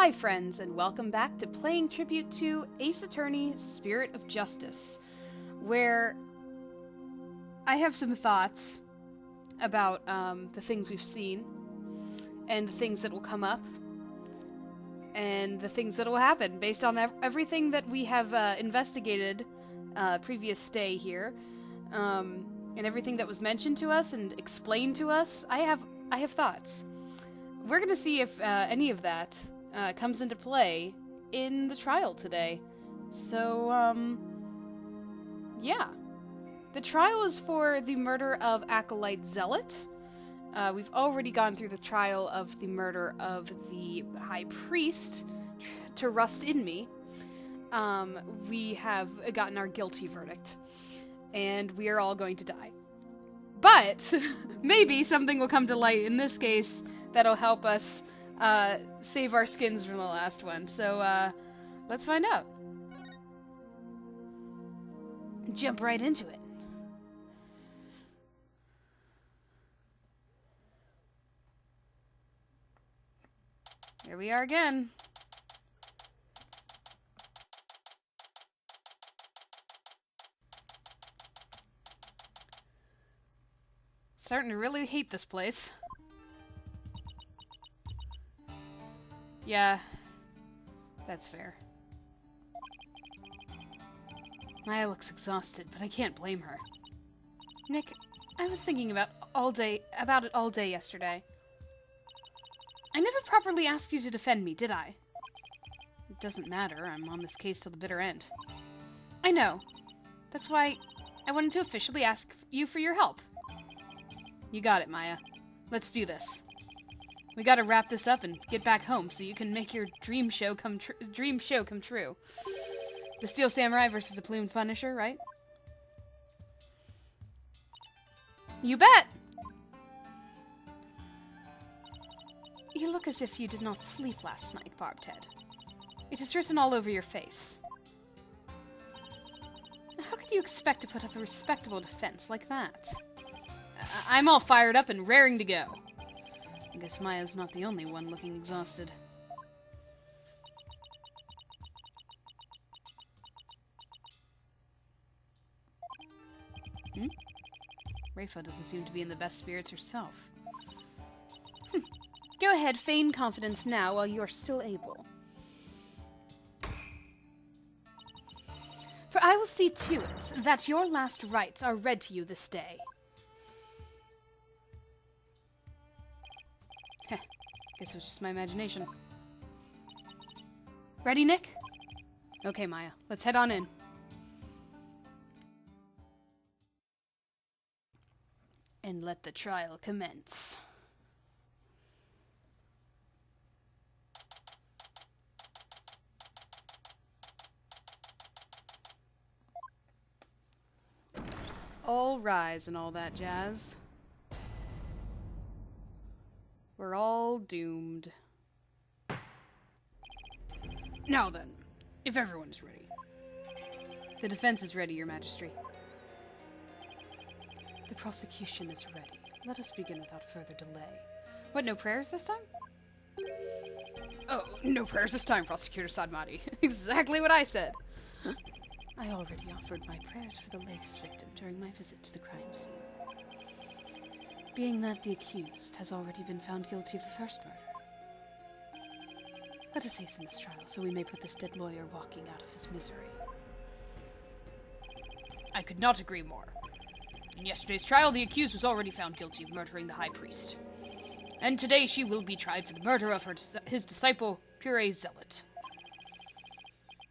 Hi friends, and welcome back to playing tribute to Ace Attorney Spirit of Justice, where I have some thoughts about the things we've seen, and the things that will come up, and the things that will happen based on everything that we have investigated previous stay here, and everything that was mentioned to us and explained to us. I have thoughts. We're gonna see if any of that comes into play in the trial today. So, yeah. The trial is for the murder of Acolyte Zealot. We've already gone through the trial of the murder of the High Priest, to Rust in Me. We have gotten our guilty verdict, and we are all going to die. But maybe something will come to light in this case that'll help us save our skins from the last one. So, let's find out. Jump right into it. Here we are again. Starting to really hate this place. Yeah, that's fair. Maya looks exhausted, but I can't blame her. Nick, I was thinking about it all day yesterday. I never properly asked you to defend me, did I? It doesn't matter. I'm on this case till the bitter end. I know. That's why I wanted to officially ask you for your help. You got it, Maya. Let's do this. We gotta wrap this up and get back home so you can make your dream show come true. The Steel Samurai versus the Plumed Punisher, right? You bet! You look as if you did not sleep last night, Barbed Head. It is written all over your face. How could you expect to put up a respectable defense like that? I'm all fired up and raring to go. I guess Maya's not the only one looking exhausted. Rayfa doesn't seem to be in the best spirits herself. Go ahead, feign confidence now while you are still able. For I will see to it that your last rites are read to you this day. Heh, guess it was just my imagination. Ready, Nick? Okay, Maya, let's head on in. And let the trial commence. All rise and all that jazz. We're all doomed. Now then, if everyone is ready. The defense is ready, Your Majesty. The prosecution is ready. Let us begin without further delay. What, no prayers this time? Oh, no prayers this time, Prosecutor Sadmati. Exactly what I said. I already offered my prayers for the latest victim during my visit to the crime scene. Being that the accused has already been found guilty of the first murder. Let us hasten this trial so we may put this dead lawyer walking out of his misery. I could not agree more. In yesterday's trial, the accused was already found guilty of murdering the High Priest. And today she will be tried for the murder of his disciple, Pure Zealot.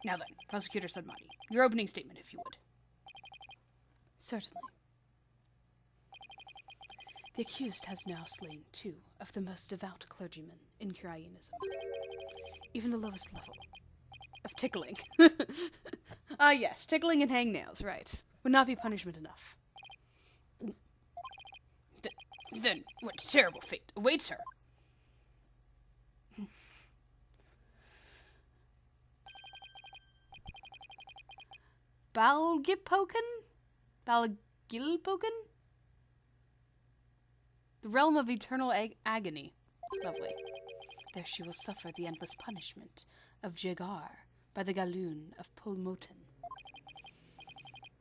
Now then, Prosecutor Sadmati, your opening statement, if you would. Certainly. The accused has now slain 2 of the most devout clergymen in Curianism. Even the lowest level of tickling. Yes, tickling and hangnails, right. Would not be punishment enough. Then what terrible fate awaits her? Balgilpoken? Balgilpoken? The realm of eternal agony. Lovely. There she will suffer the endless punishment of Jagar by the Galoon of Pulmoten.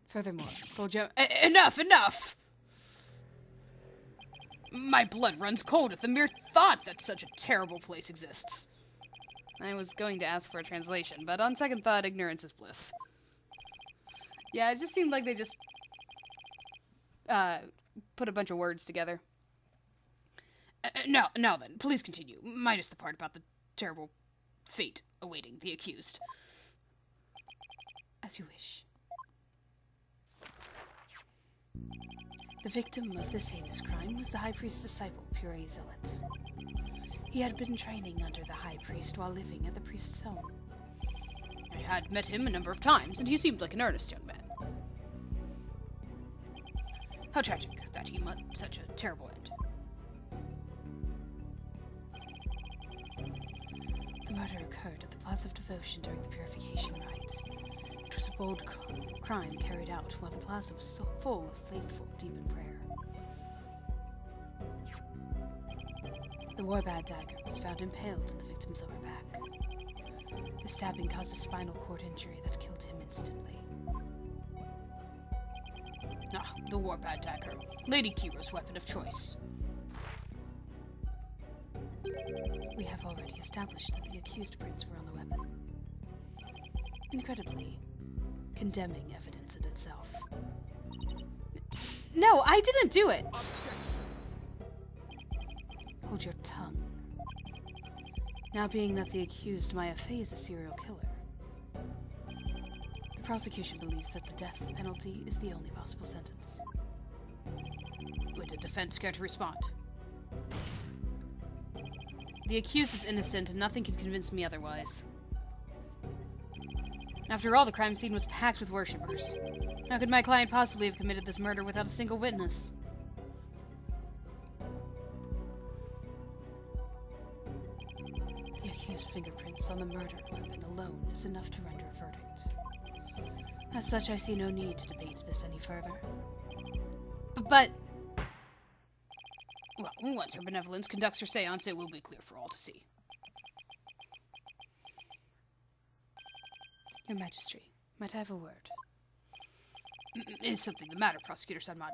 Furthermore, Enough! My blood runs cold at the mere thought that such a terrible place exists. I was going to ask for a translation, but on second thought, ignorance is bliss. Yeah, it just seemed like they just put a bunch of words together. Now then, please continue, minus the part about the terrible fate awaiting the accused. As you wish. The victim of this heinous crime was the High Priest's disciple, Pure Zealot. He had been training under the High Priest while living at the priest's home. I had met him a number of times, and he seemed like an earnest young man. How tragic that he met such a terrible end. The murder occurred at the Plaza of Devotion during the Purification Rite. It was a bold crime carried out while the plaza was so full of faithful deep in prayer. The Warbad dagger was found impaled in the victim's lower back. The stabbing caused a spinal cord injury that killed him instantly. Ah, the Warbad dagger. Lady Kira's weapon of choice. We have already established that the accused prints were on the weapon. Incredibly, condemning evidence in itself. No, I didn't do it! Objection. Hold your tongue. Now, being that the accused Maya Fey is a serial killer, the prosecution believes that the death penalty is the only possible sentence. Would the defense care to respond? The accused is innocent, and nothing can convince me otherwise. After all, the crime scene was packed with worshippers. How could my client possibly have committed this murder without a single witness? The accused's fingerprints on the murder weapon alone is enough to render a verdict. As such, I see no need to debate this any further. But... Well, once her benevolence conducts her seance, it will be clear for all to see. Your Majesty, might I have a word? Is something the matter, Prosecutor Sanmati?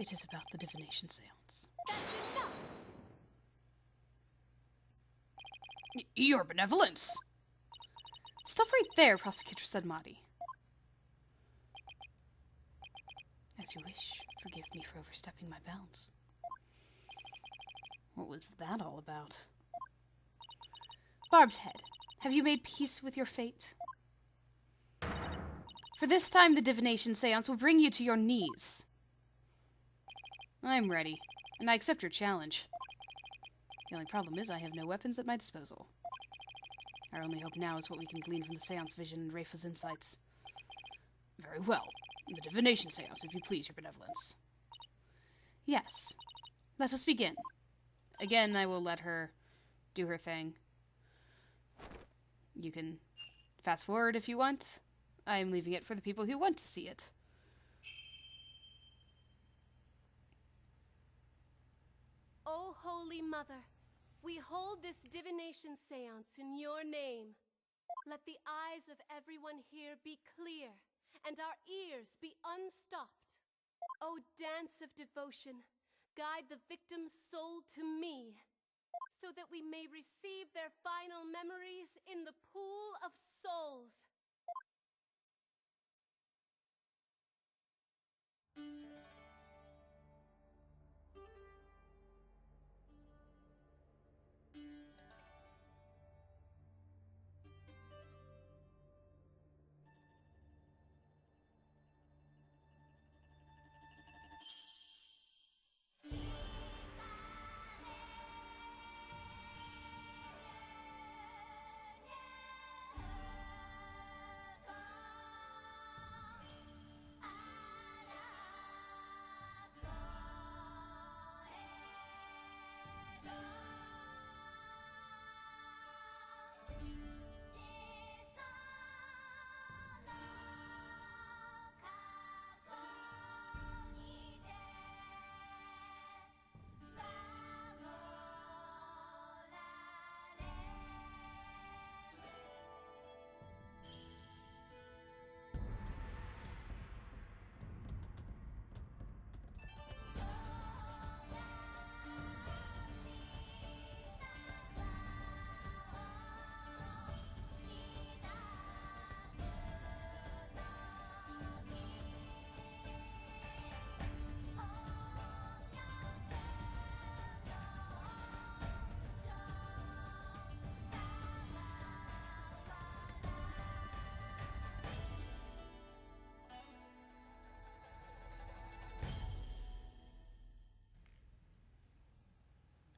It is about the divination seance. That's enough! Your benevolence! Stop right there, Prosecutor Sanmati. As you wish, forgive me for overstepping my bounds. What was that all about? Barbed head, have you made peace with your fate? For this time, the divination seance will bring you to your knees. I'm ready, and I accept your challenge. The only problem is I have no weapons at my disposal. Our only hope now is what we can glean from the seance vision and Rayfa's insights. Very well. The divination seance, if you please, your benevolence. Yes. Let us begin. Again, I will let her do her thing. You can fast forward if you want. I am leaving it for the people who want to see it. O Holy Mother, we hold this divination seance in your name. Let the eyes of everyone here be clear, and our ears be unstopped. O dance of devotion, guide the victim's soul to me, so that we may receive their final memories in the pool of souls.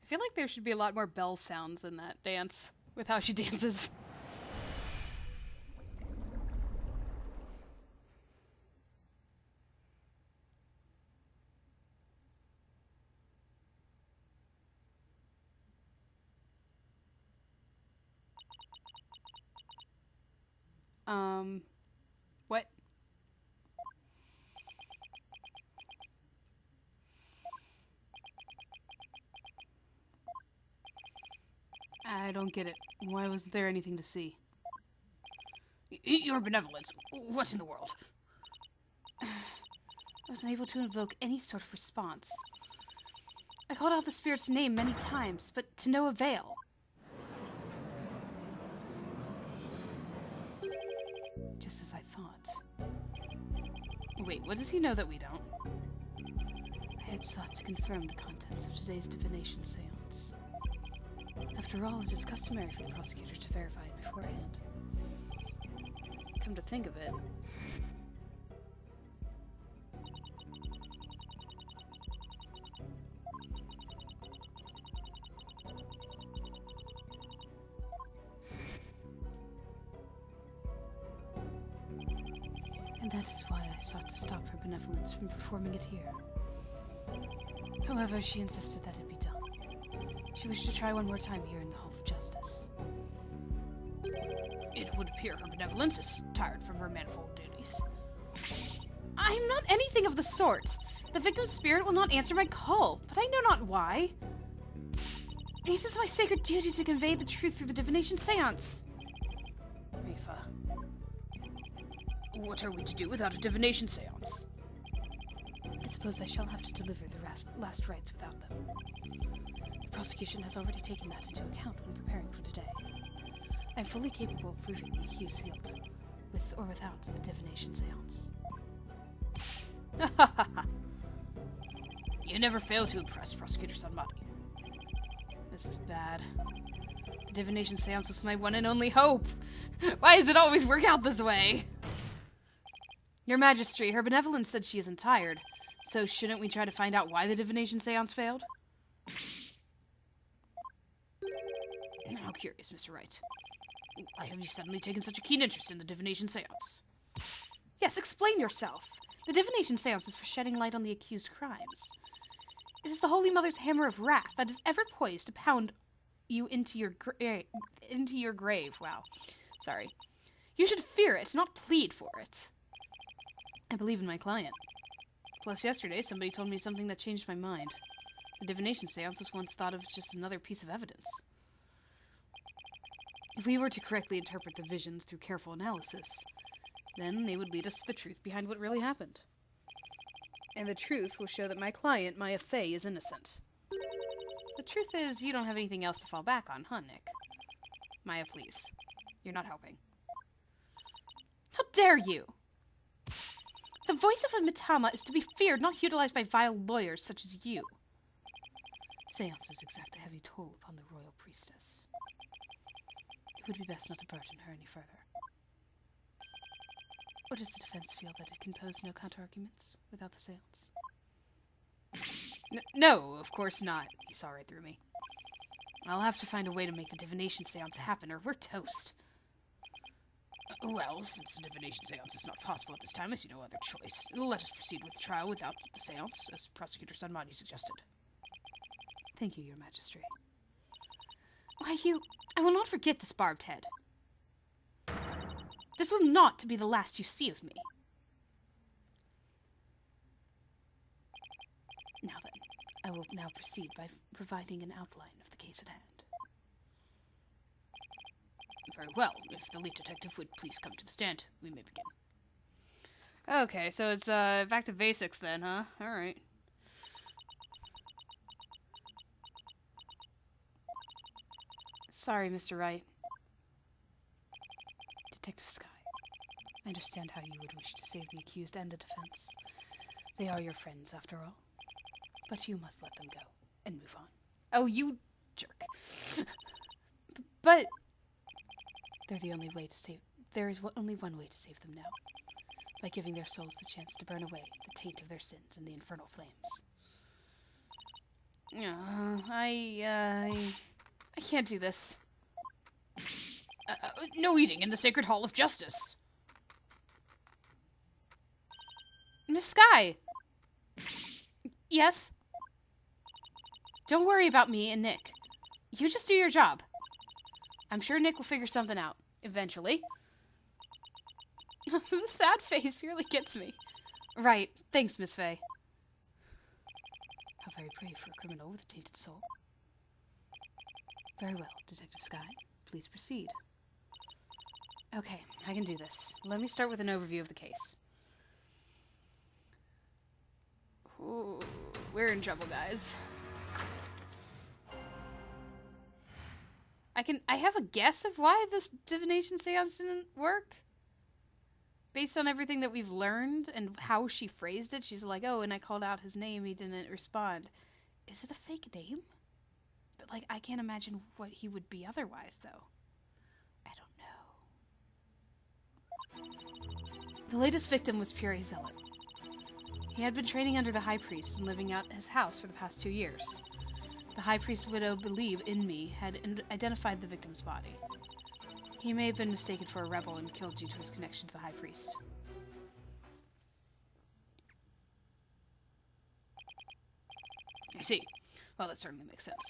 I feel like there should be a lot more bell sounds in that dance, with how she dances. What? I don't get it. Why wasn't there anything to see? Your benevolence. What in the world? I wasn't able to invoke any sort of response. I called out the spirit's name many times, but to no avail. Just as I thought. Wait, what does he know that we don't? I had sought to confirm the contents of today's divination seance. After all, it is customary for the prosecutor to verify it beforehand. Come to think of it... And that is why I sought to stop her benevolence from performing it here. However, she insisted that it be done. She wished to try one more time here in the Hall of Justice. It would appear her benevolence is tired from her manifold duties. I'm not anything of the sort. The victim's spirit will not answer my call, but I know not why. It is my sacred duty to convey the truth through the divination seance. Rayfa. What are we to do without a divination seance? I suppose I shall have to deliver the last rites without them. The prosecution has already taken that into account when preparing for today. I am fully capable of proving the accused's guilt, with or without a divination seance. You never fail to impress, Prosecutor Sanmati. This is bad. The divination seance was my one and only hope. Why does it always work out this way? Your Majesty, her benevolence said she isn't tired, so shouldn't we try to find out why the divination seance failed? How curious, Mr. Wright. Why have you suddenly taken such a keen interest in the divination seance? Yes, explain yourself. The divination seance is for shedding light on the accused crimes. It is the Holy Mother's hammer of wrath that is ever poised to pound you into your grave. Wow. Sorry. You should fear it, not plead for it. I believe in my client. Plus, yesterday, somebody told me something that changed my mind. The divination seance was once thought of as just another piece of evidence. If we were to correctly interpret the visions through careful analysis, then they would lead us to the truth behind what really happened. And the truth will show that my client, Maya Fey, is innocent. The truth is, you don't have anything else to fall back on, huh, Nick? Maya, please. You're not helping. How dare you! The voice of a Mitama is to be feared, not utilized by vile lawyers such as you. Seances exact a heavy toll upon the royal priestess. It would be best not to burden her any further. Or does the defense feel that it can pose no counter-arguments without the seance? No, of course not. He saw right through me. I'll have to find a way to make the divination seance happen, or we're toast. Well, since the divination seance is not possible at this time, I see no other choice. Let us proceed with the trial without the seance, as Prosecutor Sanmati suggested. Thank you, Your Majesty. Why, I will not forget this barbed head. This will not be the last you see of me. Now then, I will now proceed by providing an outline of the case at hand. Very well. If the lead detective would please come to the stand, we may begin. Okay, so it's back to basics then, huh? Alright. Sorry, Mr. Wright. Detective Sky, I understand how you would wish to save the accused and the defense. They are your friends, after all. But you must let them go and move on. Oh, you jerk. But they're the only way to save... There is only one way to save them now. By giving their souls the chance to burn away the taint of their sins in the infernal flames. I can't do this. No eating in the Sacred Hall of Justice. Miss Sky! Yes? Don't worry about me and Nick. You just do your job. I'm sure Nick will figure something out, eventually. The sad face really gets me. Right. Thanks, Miss Faye. How very brave for a criminal with a tainted soul. Very well, Detective Sky. Please proceed. Okay, I can do this. Let me start with an overview of the case. Ooh, we're in trouble, guys. I have a guess of why this divination seance didn't work. Based on everything that we've learned and how she phrased it, she's like, oh, and I called out his name, he didn't respond. Is it a fake name? But, like, I can't imagine what he would be otherwise, though. I don't know. The latest victim was Pure Zealot. He had been training under the High Priest and living out at his house for the past 2 years. The High Priest's widow, Believe in Me, had identified the victim's body. He may have been mistaken for a rebel and killed due to his connection to the High Priest. I see. Well, that certainly makes sense.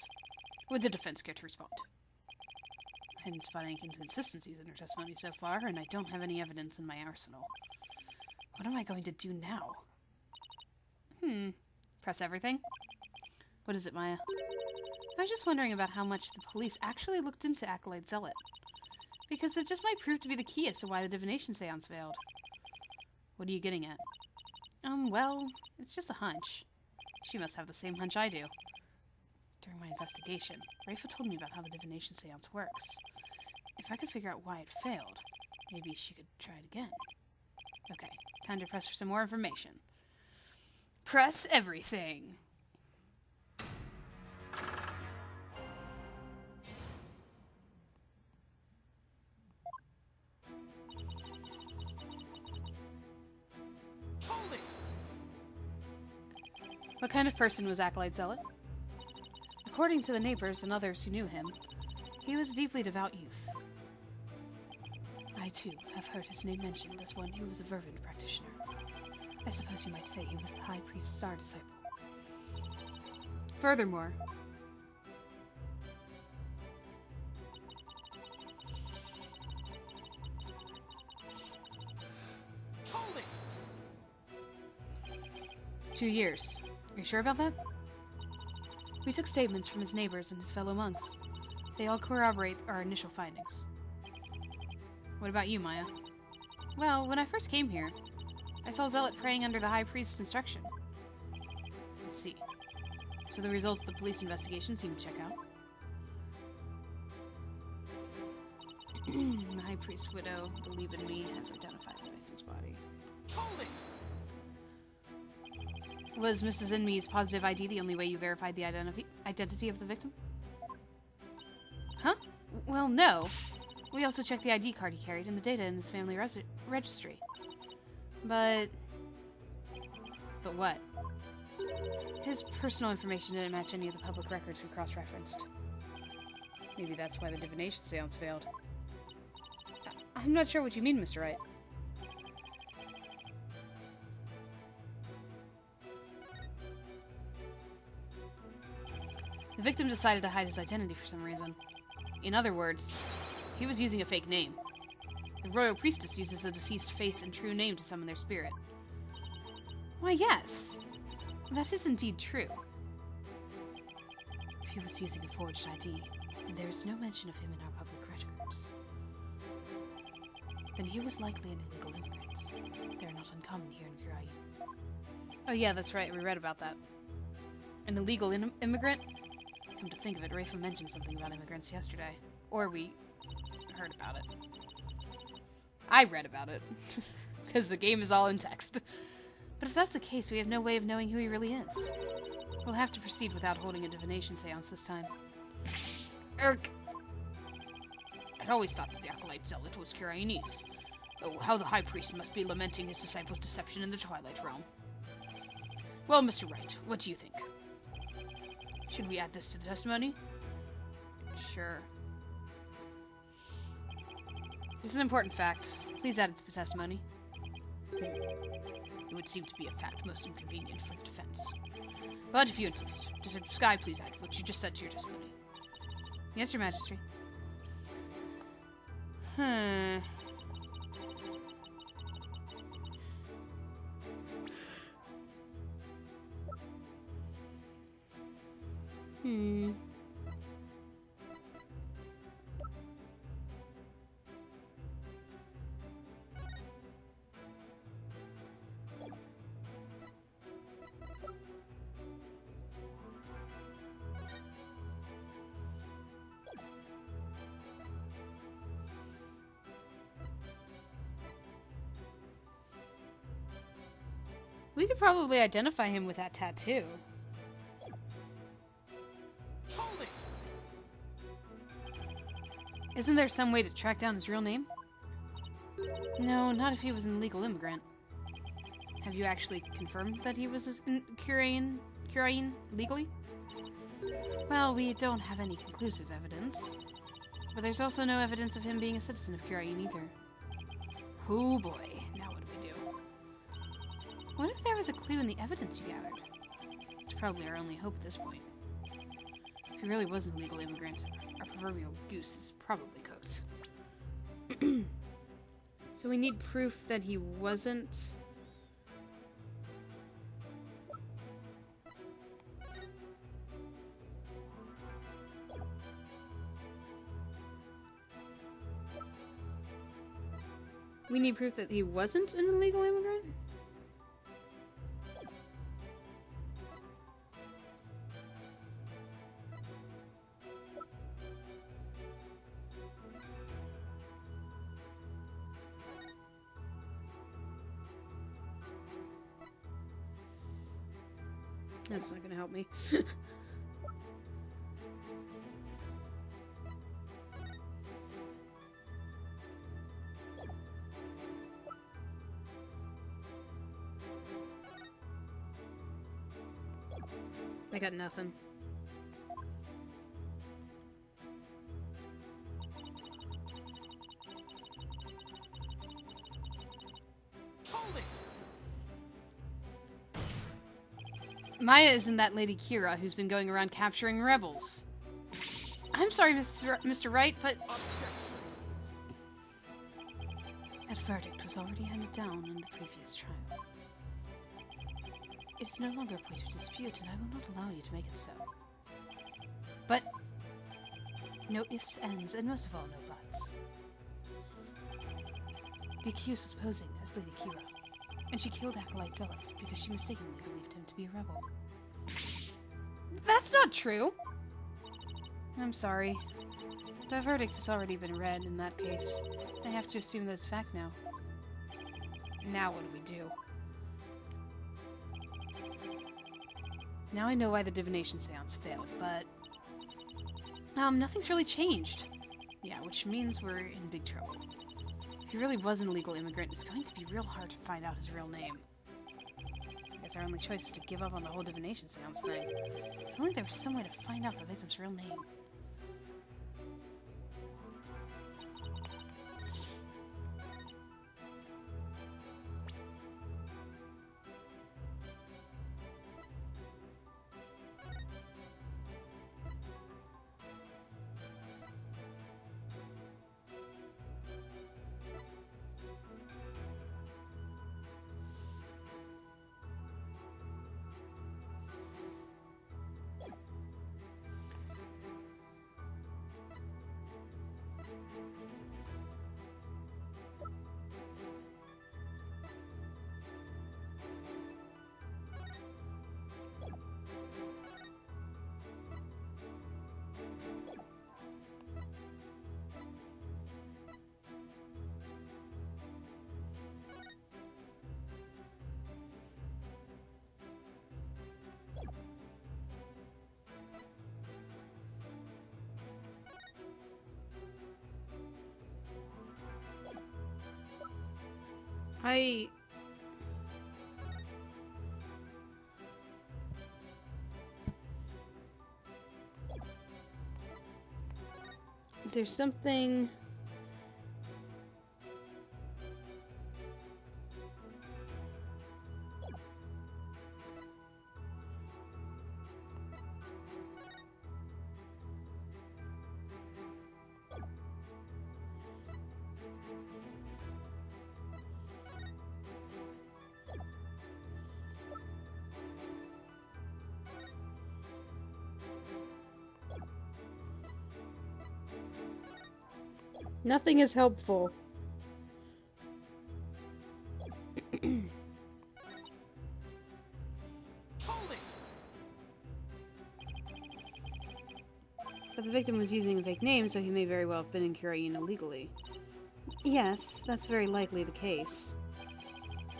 Would the defense care to respond? I haven't spotted any inconsistencies in her testimony so far, and I don't have any evidence in my arsenal. What am I going to do now? Press everything? What is it, Maya? I was just wondering about how much the police actually looked into Acolyte Zealot. Because it just might prove to be the key as to why the divination seance failed. What are you getting at? Well, it's just a hunch. She must have the same hunch I do. During my investigation, Rayfa told me about how the divination seance works. If I could figure out why it failed, maybe she could try it again. Okay, time to press for some more information. Press everything! What kind of person was Acolyte Zealot? According to the neighbors and others who knew him, he was a deeply devout youth. I, too, have heard his name mentioned as one who was a fervent practitioner. I suppose you might say he was the High Priest's star disciple. Furthermore, Hold it! 2 years. Are you sure about that? We took statements from his neighbors and his fellow monks. They all corroborate our initial findings. What about you, Maya? Well, when I first came here, I saw Zealot praying under the High Priest's instruction. I see. So the results of the police investigation seem to check out. The High Priest's widow, Believe in Me, has identified the victim's body. Hold it! Was Mrs. Inme's positive ID the only way you verified the identity of the victim? Huh? Well, no. We also checked the ID card he carried and the data in his family registry. But what? His personal information didn't match any of the public records we cross-referenced. Maybe that's why the divination seance failed. I'm not sure what you mean, Mr. Wright. The victim decided to hide his identity for some reason. In other words, he was using a fake name. The royal priestess uses the deceased face and true name to summon their spirit. Why, yes. That is indeed true. If he was using a forged ID, and there is no mention of him in our public records, then he was likely an illegal immigrant. They are not uncommon here in Kirayu. Oh yeah, that's right, we read about that. An illegal immigrant? Come to think of it, Rayfa mentioned something about immigrants yesterday. Or we heard about it. I read about it. Because the game is all in text. But if that's the case, we have no way of knowing who he really is. We'll have to proceed without holding a divination seance this time. Irk! I'd always thought that the Acolyte Zealot was Kirayanese. Oh, how the High Priest must be lamenting his disciples' deception in the Twilight Realm. Well, Mr. Wright, what do you think? Should we add this to the testimony? Sure. This is an important fact. Please add it to the testimony. It would seem to be a fact most inconvenient for the defense. But if you insist, Detective Sky, please add what you just said to your testimony. Yes, Your Majesty. Hmm. We could probably identify him with that tattoo. Hold it! Isn't there some way to track down his real name? No, not if he was an illegal immigrant. Have you actually confirmed that he was a Curian legally? Well, we don't have any conclusive evidence. But there's also no evidence of him being a citizen of Curian either. Oh boy, now what do we do? What if there was a clue in the evidence you gathered? It's probably our only hope at this point. If he really was an illegal immigrant, our proverbial goose is probably cooked. So we need proof that he wasn't... We need proof that he wasn't an illegal immigrant? That's not gonna help me. I got nothing. Hold it! Maya isn't that Lady Kira who's been going around capturing rebels. I'm sorry, Mr. Wright, but... Objection! That verdict was already handed down in the previous trial. It's no longer a point of dispute, and I will not allow you to make it so. But... no ifs, ands, and most of all, no buts. The accused was posing as Lady Kira, and she killed Acolyte Zealot because she mistakenly believed him to be a rebel. That's not true! I'm sorry. The verdict has already been read in that case. I have to assume that it's fact now. Now what do we do? Now I know why the divination seance failed, but... nothing's really changed. Yeah, which means we're in big trouble. If he really was an illegal immigrant, it's going to be real hard to find out his real name. I guess our only choice is to give up on the whole divination seance thing. If only there was some way to find out the victim's real name. there something... Nothing is helpful. Hold it! But the victim was using a fake name, so he may very well have been in Kurain illegally. Yes, that's very likely the case.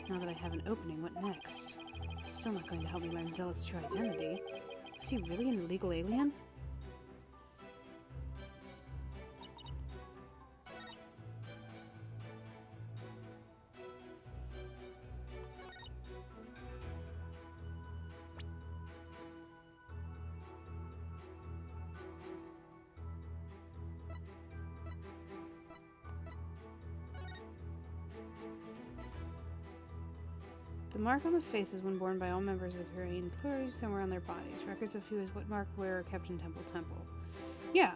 Now that I have an opening, what next? It's still not going to help me learn Zealot's true identity. Was he really an illegal alien? The mark on the face is one borne by all members of the Kurain, clearly somewhere on their bodies. Records of who is what mark where are kept in Temple. Yeah.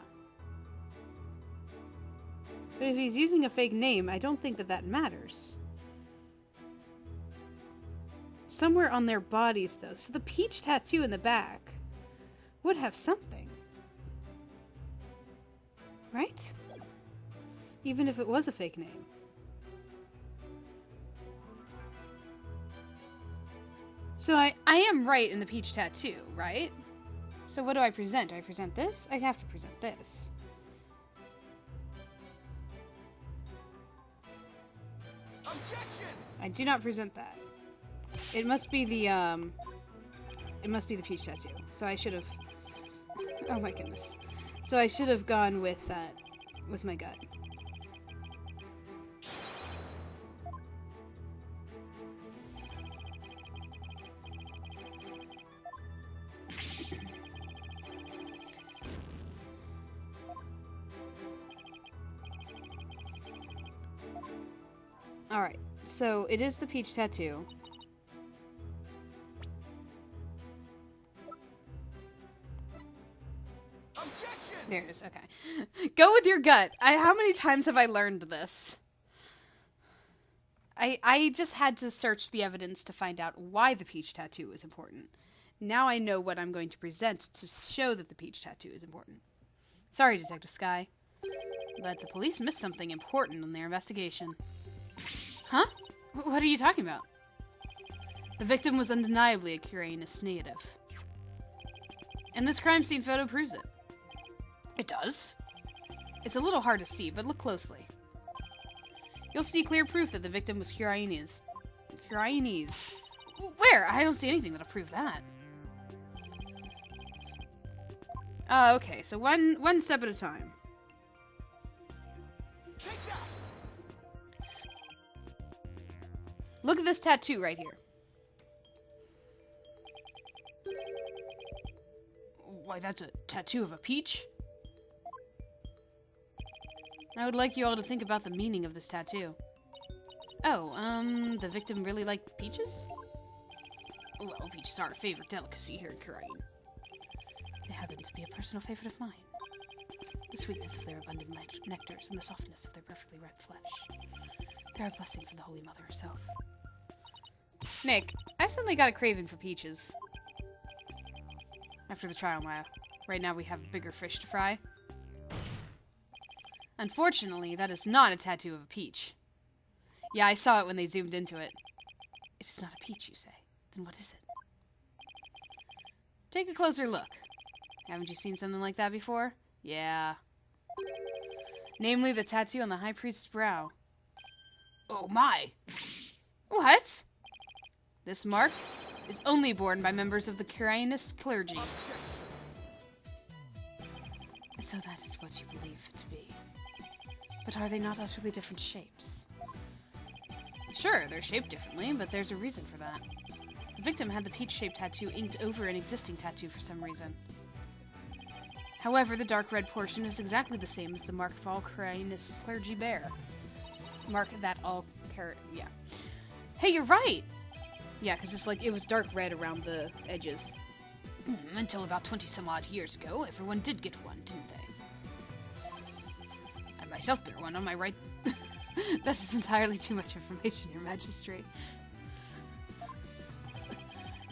But if he's using a fake name, I don't think that matters. Somewhere on their bodies, though. So the peach tattoo in the back would have something. Right? Even if it was a fake name. So I am right in the peach tattoo, right? So what do I present? Do I present this? I have to present this. Objection! I do not present that. It must be the peach tattoo. So I should have... Oh my goodness. So I should have gone with my gut. Alright, so it is the peach tattoo. Objection! There it is, okay. Go with your gut. How many times have I learned this? I just had to search the evidence to find out why the peach tattoo is important. Now I know what I'm going to present to show that the peach tattoo is important. Sorry, Detective Sky, but the police missed something important in their investigation. Huh? What are you talking about? The victim was undeniably a Kurainist native. And this crime scene photo proves it. It does? It's a little hard to see, but look closely. You'll see clear proof that the victim was Kurainese. Kurainese? Where? I don't see anything that'll prove that. Okay, so one step at a time. Take that! Look at this tattoo right here. Why, that's a tattoo of a peach? I would like you all to think about the meaning of this tattoo. Oh, the victim really liked peaches? Well, peaches are a favorite delicacy here in Kurain. They happen to be a personal favorite of mine. The sweetness of their abundant nectars and the softness of their perfectly ripe flesh. They're a blessing from the Holy Mother herself. Nick, I've suddenly got a craving for peaches. After the trial, Maya. Right now we have bigger fish to fry. Unfortunately, that is not a tattoo of a peach. Yeah, I saw it when they zoomed into it. It is not a peach, you say? Then what is it? Take a closer look. Haven't you seen something like that before? Yeah. Namely, the tattoo on the High Priest's brow. Oh my! What? This mark is only borne by members of the Kurainist clergy. Objection! So that is what you believe it to be. But are they not utterly different shapes? Sure, they're shaped differently, but there's a reason for that. The victim had the peach-shaped tattoo inked over an existing tattoo for some reason. However, the dark red portion is exactly the same as the mark of all Crinus clergy bear. Mark that all yeah. Hey, you're right! Yeah, because it's like, it was dark red around the edges. Until about 20 some odd years ago, everyone did get one, didn't they? I myself bear one on my right. That is entirely too much information, Your Majesty.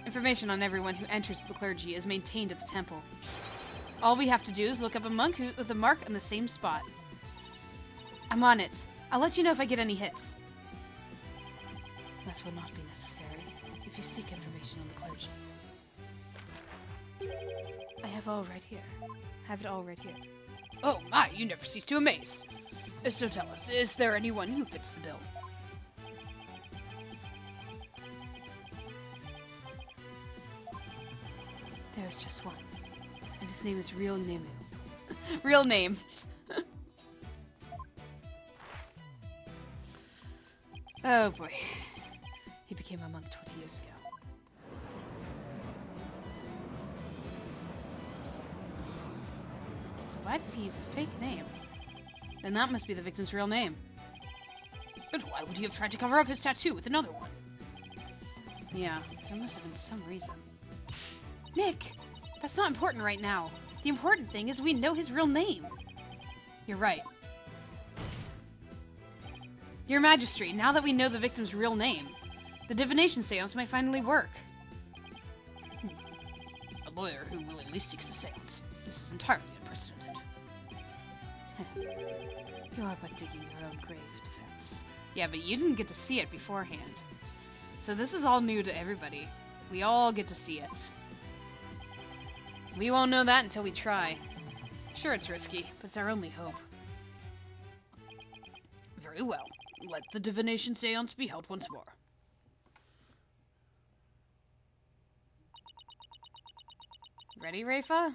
Information on everyone who enters the clergy is maintained at the temple. All we have to do is look up a monk with a mark in the same spot. I'm on it. I'll let you know if I get any hits. That will not be necessary if you seek information on the clergy. I have all right here. Have it all right here. Oh my, you never cease to amaze. So tell us, is there anyone who fits the bill? There's just one. And his name is Real Nemu. Real name. Oh boy. He became a monk 20 years ago. So why did he use a fake name? Then that must be the victim's real name. But why would he have tried to cover up his tattoo with another one? Yeah, there must have been some reason. Nick! That's not important right now. The important thing is we know his real name. You're right. Your Majesty, now that we know the victim's real name, the divination seance might finally work. A lawyer who willingly seeks the seance. This is entirely unprecedented. You are but digging your own grave, Defense. Yeah, but you didn't get to see it beforehand. So this is all new to everybody. We all get to see it. We won't know that until we try. Sure, it's risky, but it's our only hope. Very well. Let the divination seance be held once more. Ready, Rayfa?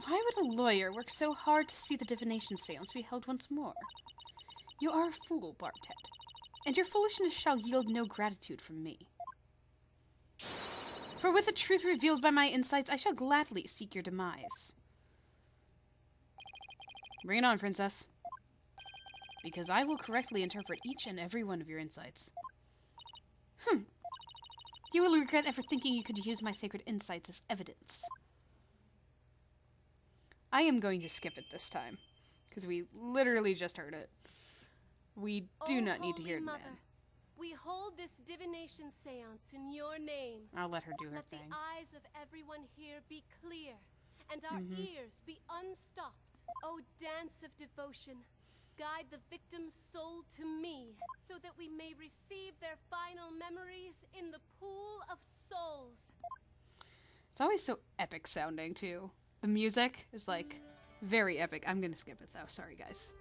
Why would a lawyer work so hard to see the divination seance be held once more? You are a fool, Barbed Head, and your foolishness shall yield no gratitude from me. For with the truth revealed by my insights, I shall gladly seek your demise. Bring it on, Princess. Because I will correctly interpret each and every one of your insights. You will regret ever thinking you could use my sacred insights as evidence. I am going to skip it this time, because we literally just heard it. We do not need to hear it again. We hold this divination seance in your name. I'll let her do her Let thing. the eyes of everyone here be clear, and our ears be unstopped. O dance of devotion, guide the victim's soul to me, so that we may receive their final memories in the pool of souls. It's always so epic sounding, too. The music is, like, very epic. I'm gonna skip it, though. Sorry, guys.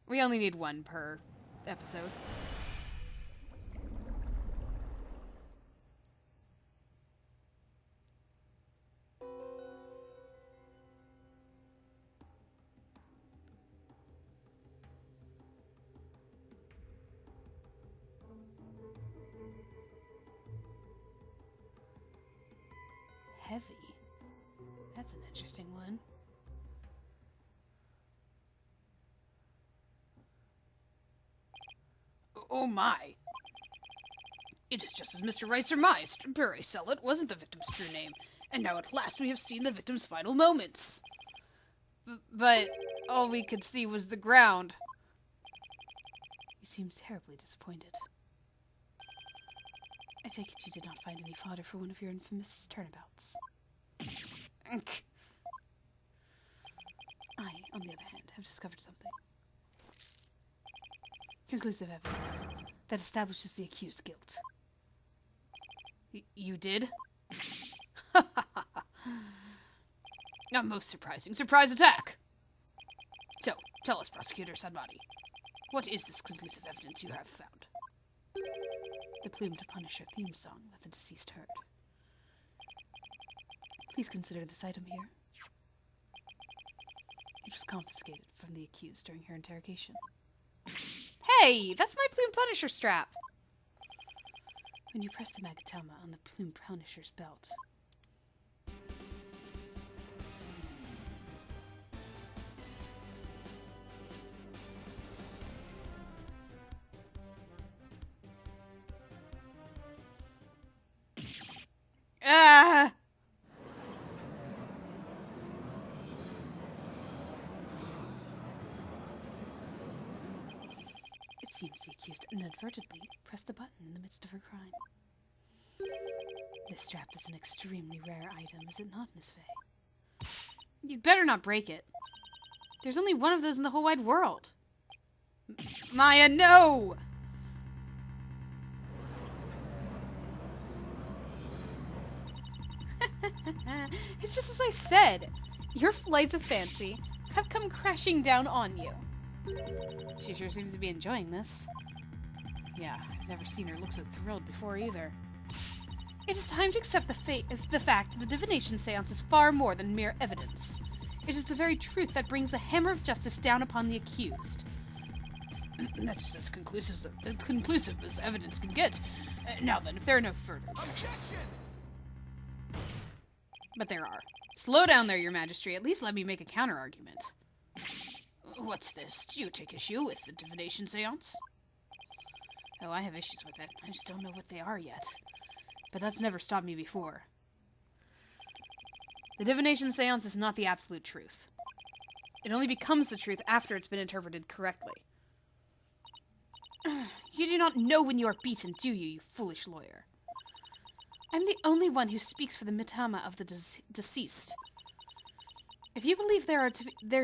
We only need one per episode. Heavy. That's an interesting one. Oh my! It is just as Mr. Wright surmised. Pere Sellet wasn't the victim's true name, and now at last we have seen the victim's final moments. But all we could see was the ground. You seem terribly disappointed. I take it you did not find any fodder for one of your infamous turnabouts. I, on the other hand, have discovered something. Conclusive evidence that establishes the accused's guilt. You did? A most surprising surprise attack! So, tell us, Prosecutor Sanmati, what is this conclusive evidence you have found? The Plumed Punisher theme song that the deceased heard. Please consider this item here. It was confiscated from the accused during her interrogation. Hey, that's my Plumed Punisher strap! when you press the magatama on the plumed punisher's belt. Ah! It seems the accused inadvertently pressed the button in the midst of her crime. This strap is an extremely rare item, is it not, Miss Faye? You'd better not break it. There's only one of those in the whole wide world. Maya, no! It's just as I said. Your flights of fancy have come crashing down on you. She sure seems to be enjoying this. Yeah, I've never seen her look so thrilled before either. It is time to accept the fact that the divination seance is far more than mere evidence. It is the very truth that brings the hammer of justice down upon the accused. That's as conclusive as evidence can get. Now then, if there are no further objections. But there are. Slow down there, Your Majesty. At least let me make a counter-argument. What's this? Do you take issue with the divination seance? Oh, I have issues with it. I just don't know what they are yet. But that's never stopped me before. The divination seance is not the absolute truth. It only becomes the truth after it's been interpreted correctly. You do not know when you are beaten, do you, you foolish lawyer? I'm the only one who speaks for the mitama of the deceased. If you believe there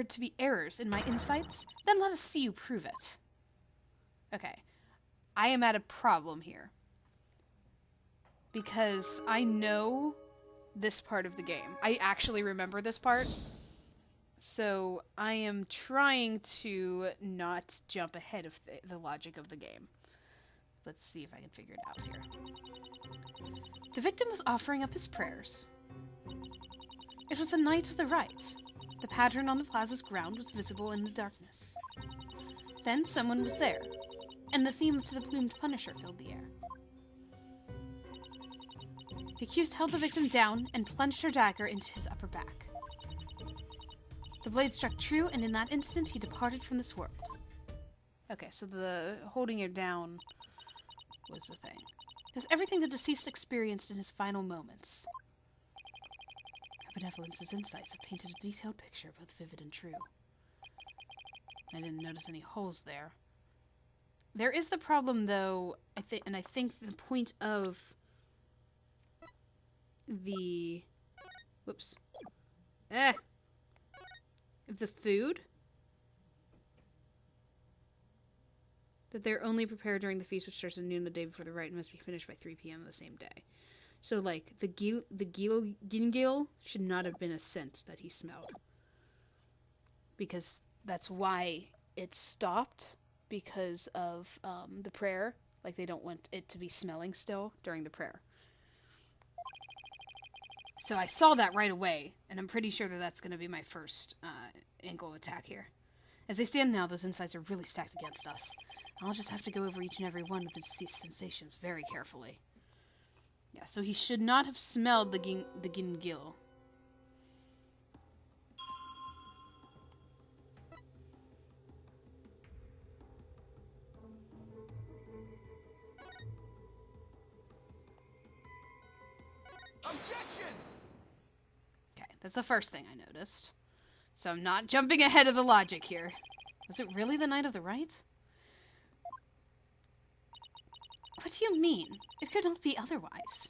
to be errors in my insights, then let us see you prove it. Okay. I am at a problem here. Because I know this part of the game. I actually remember this part. So I am trying to not jump ahead of the logic of the game. Let's see if I can figure it out here. The victim was offering up his prayers. It was the night of the rite. The pattern on the plaza's ground was visible in the darkness. Then someone was there, and the theme to the plumed punisher filled the air. The accused held the victim down and plunged her dagger into his upper back. The blade struck true, and in that instant he departed from this world. Okay, so the holding her down was the thing. It's everything the deceased experienced in his final moments. Her benevolence's insights have painted a detailed picture, both vivid and true. I didn't notice any holes there. There is the problem, though, I think the point of the... Whoops. The food? That they're only prepared during the feast, which starts at noon the day before the rite and must be finished by 3 p.m. the same day. So, like, the gingil should not have been a scent that he smelled. Because that's why it stopped, because of the prayer. Like, they don't want it to be smelling still during the prayer. So I saw that right away, and I'm pretty sure that that's going to be my first ankle attack here. As they stand now, those insights are really stacked against us. I'll just have to go over each and every one of the deceased sensations very carefully. Yeah, so he should not have smelled the gingil. Objection! Okay, that's the first thing I noticed. So I'm not jumping ahead of the logic here. Was it really the night of the rite? What do you mean? It could not be otherwise.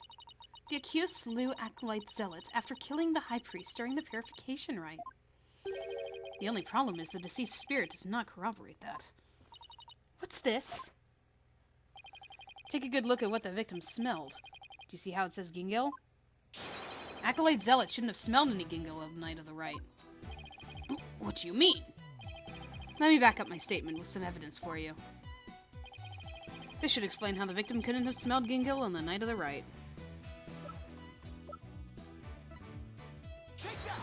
The accused slew Acolyte Zealot after killing the high priest during the purification rite. The only problem is the deceased spirit does not corroborate that. What's this? Take a good look at what the victim smelled. Do you see how it says gingil? Acolyte Zealot shouldn't have smelled any gingil on the night of the rite. What do you mean? Let me back up my statement with some evidence for you. This should explain how the victim couldn't have smelled gingil on the night of the rite. Take that!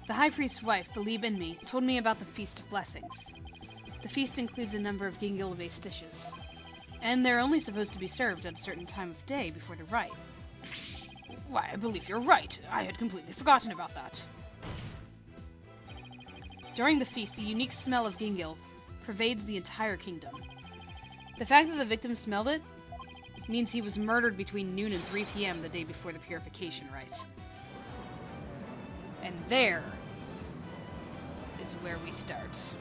The high priest's wife, Believe in Me, told me about the Feast of Blessings. The feast includes a number of gingil-based dishes. And they're only supposed to be served at a certain time of day before the rite. Why, I believe you're right. I had completely forgotten about that. During the feast, a unique smell of Gingil pervades the entire kingdom. The fact that the victim smelled it means he was murdered between noon and 3 p.m. the day before the purification rite. And there is where we start.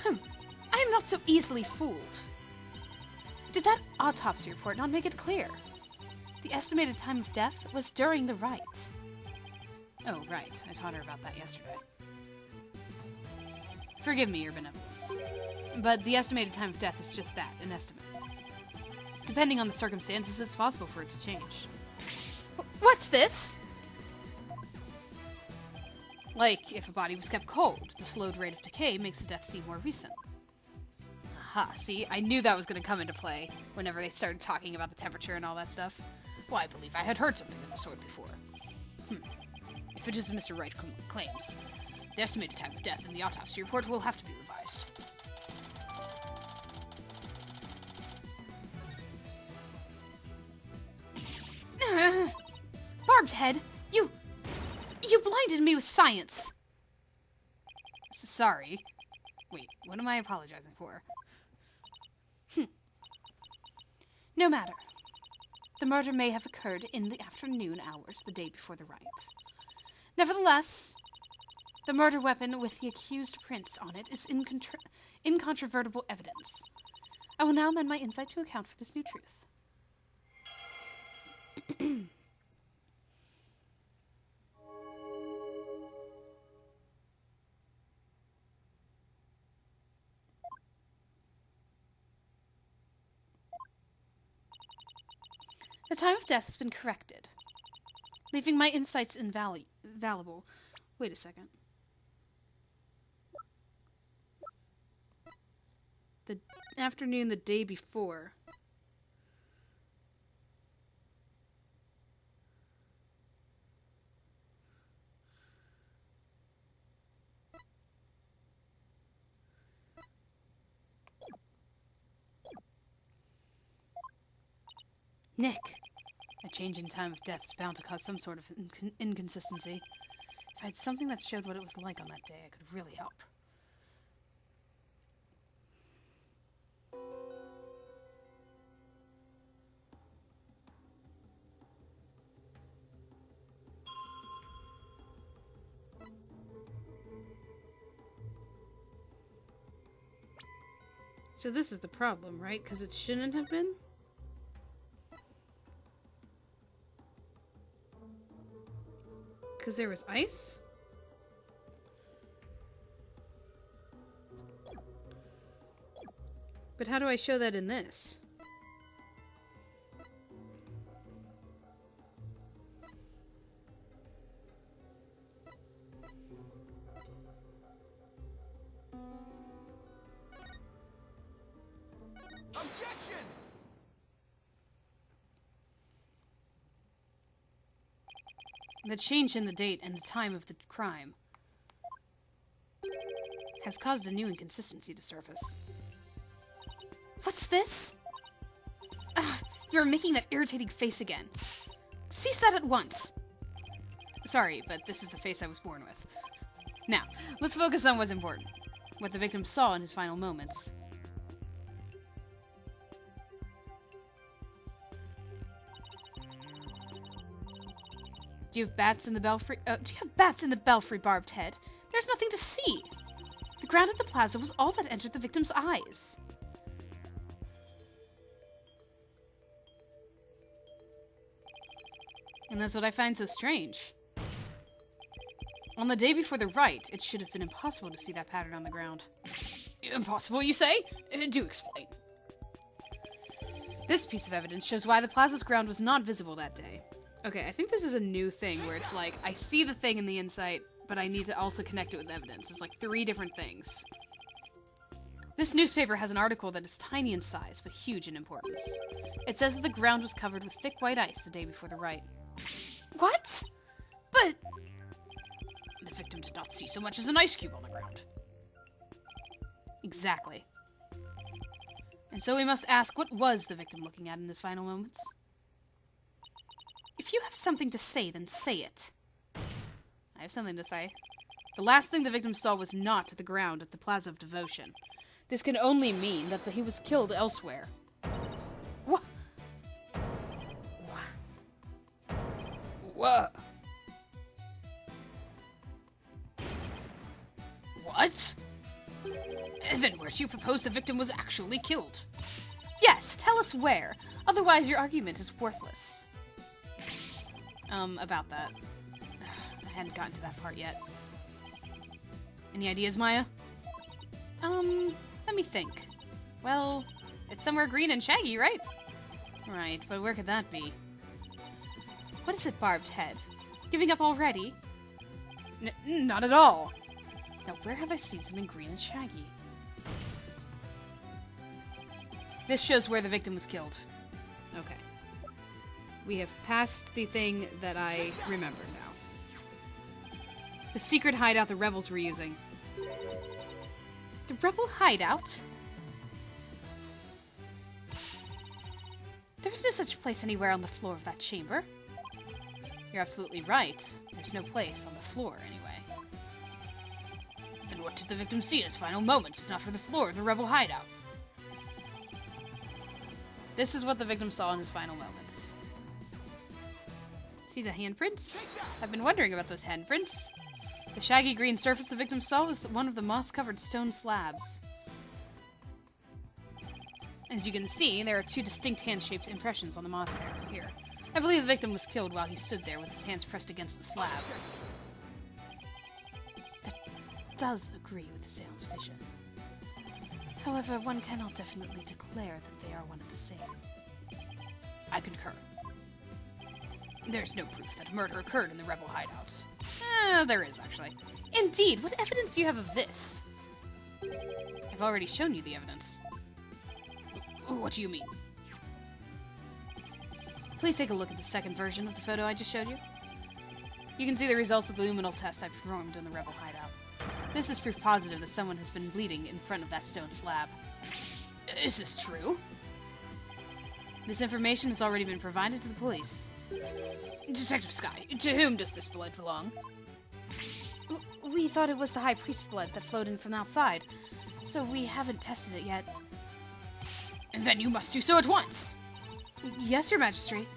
I am not so easily fooled. Did that autopsy report not make it clear? The estimated time of death was during the rite. Oh, right. I taught her about that yesterday. Forgive me, your benevolence. But the estimated time of death is just that, an estimate. Depending on the circumstances, it's possible for it to change. What's this? Like, if a body was kept cold, the slowed rate of decay makes the death seem more recent. Aha, see? I knew that was going to come into play whenever they started talking about the temperature and all that stuff. Well, I believe I had heard something of the sort before. If it is as Mr. Wright claims, the estimated time of death in the autopsy report will have to be revised. Barbed head, you blinded me with science. Sorry. Wait, what am I apologizing for? No matter. The murder may have occurred in the afternoon hours the day before the rite. Nevertheless, the murder weapon with the accused prince on it is incontrovertible evidence. I will now amend my insight to account for this new truth. The time of death has been corrected, leaving my insights invaluable. Wait a second. The afternoon the day before. Nick, a change in time of death is bound to cause some sort of inconsistency. If I had something that showed what it was like on that day, I could really help. So this is the problem, right? Because it shouldn't have been? Because there was ice? But how do I show that in this? Objection! The change in the date and the time of the crime has caused a new inconsistency to surface. What's this? Ugh, you're making that irritating face again. Cease that at once. Sorry, but this is the face I was born with. Now, let's focus on what's important. What the victim saw in his final moments. Do you have bats in the belfry? Do you have bats in the belfry, Barbed Head? There's nothing to see. The ground at the plaza was all that entered the victim's eyes. And that's what I find so strange. On the day before the rite, it should have been impossible to see that pattern on the ground. Impossible, you say? Do explain. This piece of evidence shows why the plaza's ground was not visible that day. Okay, I think this is a new thing where it's like, I see the thing in the insight, but I need to also connect it with evidence. It's like 3 different things. This newspaper has an article that is tiny in size, but huge in importance. It says that the ground was covered with thick white ice the day before the rite. What? But... The victim did not see so much as an ice cube on the ground. Exactly. And so we must ask, what was the victim looking at in his final moments? If you have something to say, then say it. I have something to say. The last thing the victim saw was not the ground at the Plaza of Devotion. This can only mean that he was killed elsewhere. What? What? What? Then where do you propose the victim was actually killed? Yes, tell us where. Otherwise your argument is worthless. About that. I hadn't gotten to that part yet. Any ideas, Maya? Let me think. Well, it's somewhere green and shaggy, right? Right, but where could that be? What is it, Barbed Head? Giving up already? Not at all. Now, where have I seen something green and shaggy? This shows where the victim was killed. Okay. We have passed the thing that I remember now. The secret hideout the rebels were using. The rebel hideout? There was no such place anywhere on the floor of that chamber. You're absolutely right. There's no place on the floor, anyway. Then what did the victim see in his final moments, if not for the floor of the rebel hideout? This is what the victim saw in his final moments. See the handprints? I've been wondering about those handprints. The shaggy green surface the victim saw was one of the moss-covered stone slabs. As you can see, there are two distinct hand-shaped impressions on the moss here. I believe the victim was killed while he stood there with his hands pressed against the slab. That does agree with the seance vision. However, one cannot definitely declare that they are one and the same. I concur. There's no proof that murder occurred in the rebel hideouts. There is, actually. Indeed, what evidence do you have of this? I've already shown you the evidence. What do you mean? Please take a look at the second version of the photo I just showed you. You can see the results of the luminal test I performed in the rebel hideout. This is proof positive that someone has been bleeding in front of that stone slab. Is this true? This information has already been provided to the police. Detective Sky, to whom does this blood belong? We thought it was the High Priest's blood that flowed in from outside, so we haven't tested it yet. And then you must do so at once! Yes, Your Majesty.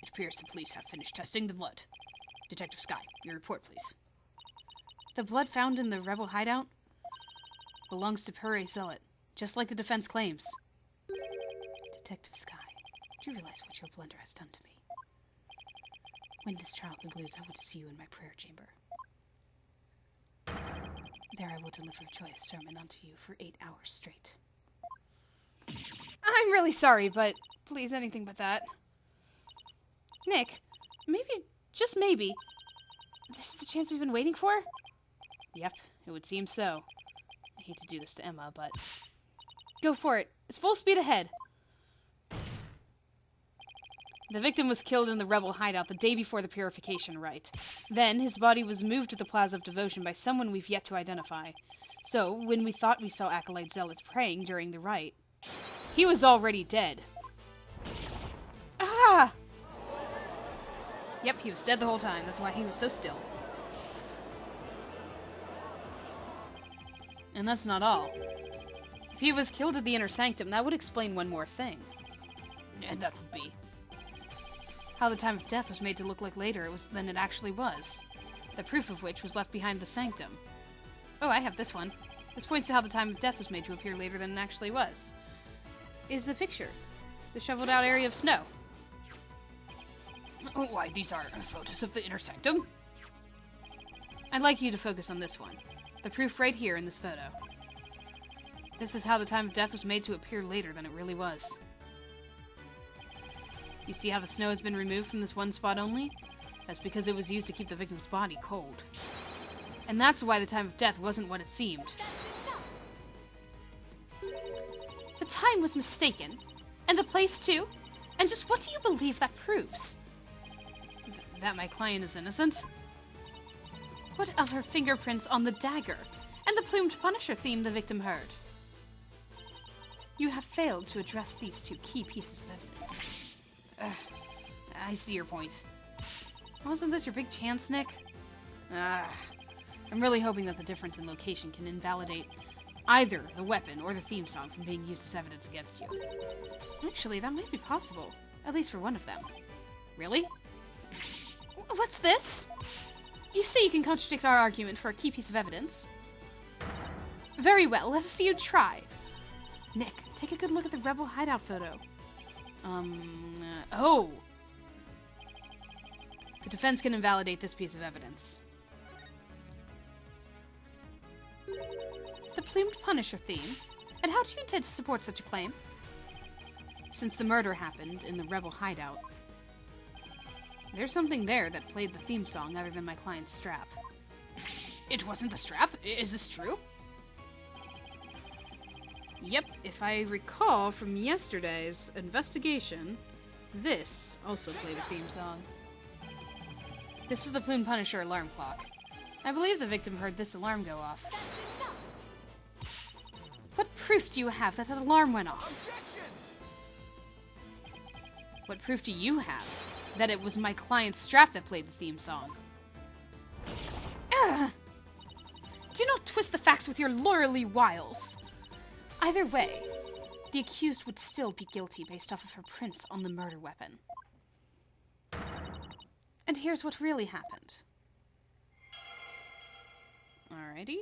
It appears the police have finished testing the blood. Detective Sky, your report, please. The blood found in the rebel hideout belongs to Pure Zealot, just like the defense claims. Detective Sky, do you realize what your blunder has done to me? When this trial concludes, I want to see you in my prayer chamber. There I will deliver a joyous sermon unto you for 8 hours straight. I'm really sorry, but please, anything but that. Nick, maybe, just maybe, this is the chance we've been waiting for? Yep, it would seem so. I hate to do this to Emma, but... Go for it. It's full speed ahead. The victim was killed in the rebel hideout the day before the purification rite. Then, his body was moved to the Plaza of Devotion by someone we've yet to identify. So, when we thought we saw Acolyte Zealots praying during the rite, he was already dead. Ah! Yep, he was dead the whole time. That's why he was so still. And that's not all. If he was killed at the Inner Sanctum, that would explain one more thing. And that would be how the time of death was made to look like later than it actually was. The proof of which was left behind the sanctum. Oh, I have this one. This points to how the time of death was made to appear later than it actually was. Is the picture. The shoveled out area of snow. Oh, why, these are photos of the Inner Sanctum? I'd like you to focus on this one. The proof right here in this photo. This is how the time of death was made to appear later than it really was. You see how the snow has been removed from this one spot only? That's because it was used to keep the victim's body cold. And that's why the time of death wasn't what it seemed. The time was mistaken. And the place too? And just what do you believe that proves? That my client is innocent? What of her fingerprints on the dagger and the plumed Punisher theme the victim heard? You have failed to address these two key pieces of evidence. I see your point. Wasn't this your big chance, Nick? I'm really hoping that the difference in location can invalidate either the weapon or the theme song from being used as evidence against you. Actually, that might be possible. At least for one of them. Really? What's this? You say you can contradict our argument for a key piece of evidence? Very well, let us see you try. Nick, take a good look at the rebel hideout photo. Oh! The defense can invalidate this piece of evidence. The plumed Punisher theme? And how do you intend to support such a claim? Since the murder happened in the rebel hideout, there's something there that played the theme song other than my client's strap. It wasn't the strap? Is this true? Yep, if I recall from yesterday's investigation, this also played a theme song. This is the Plume Punisher alarm clock. I believe the victim heard this alarm go off. What proof do you have that an alarm went off? Objection! What proof do you have that it was my client's strap that played the theme song? Ugh! Do not twist the facts with your lawyerly wiles. Either way, the accused would still be guilty based off of her prints on the murder weapon. And here's what really happened. Alrighty.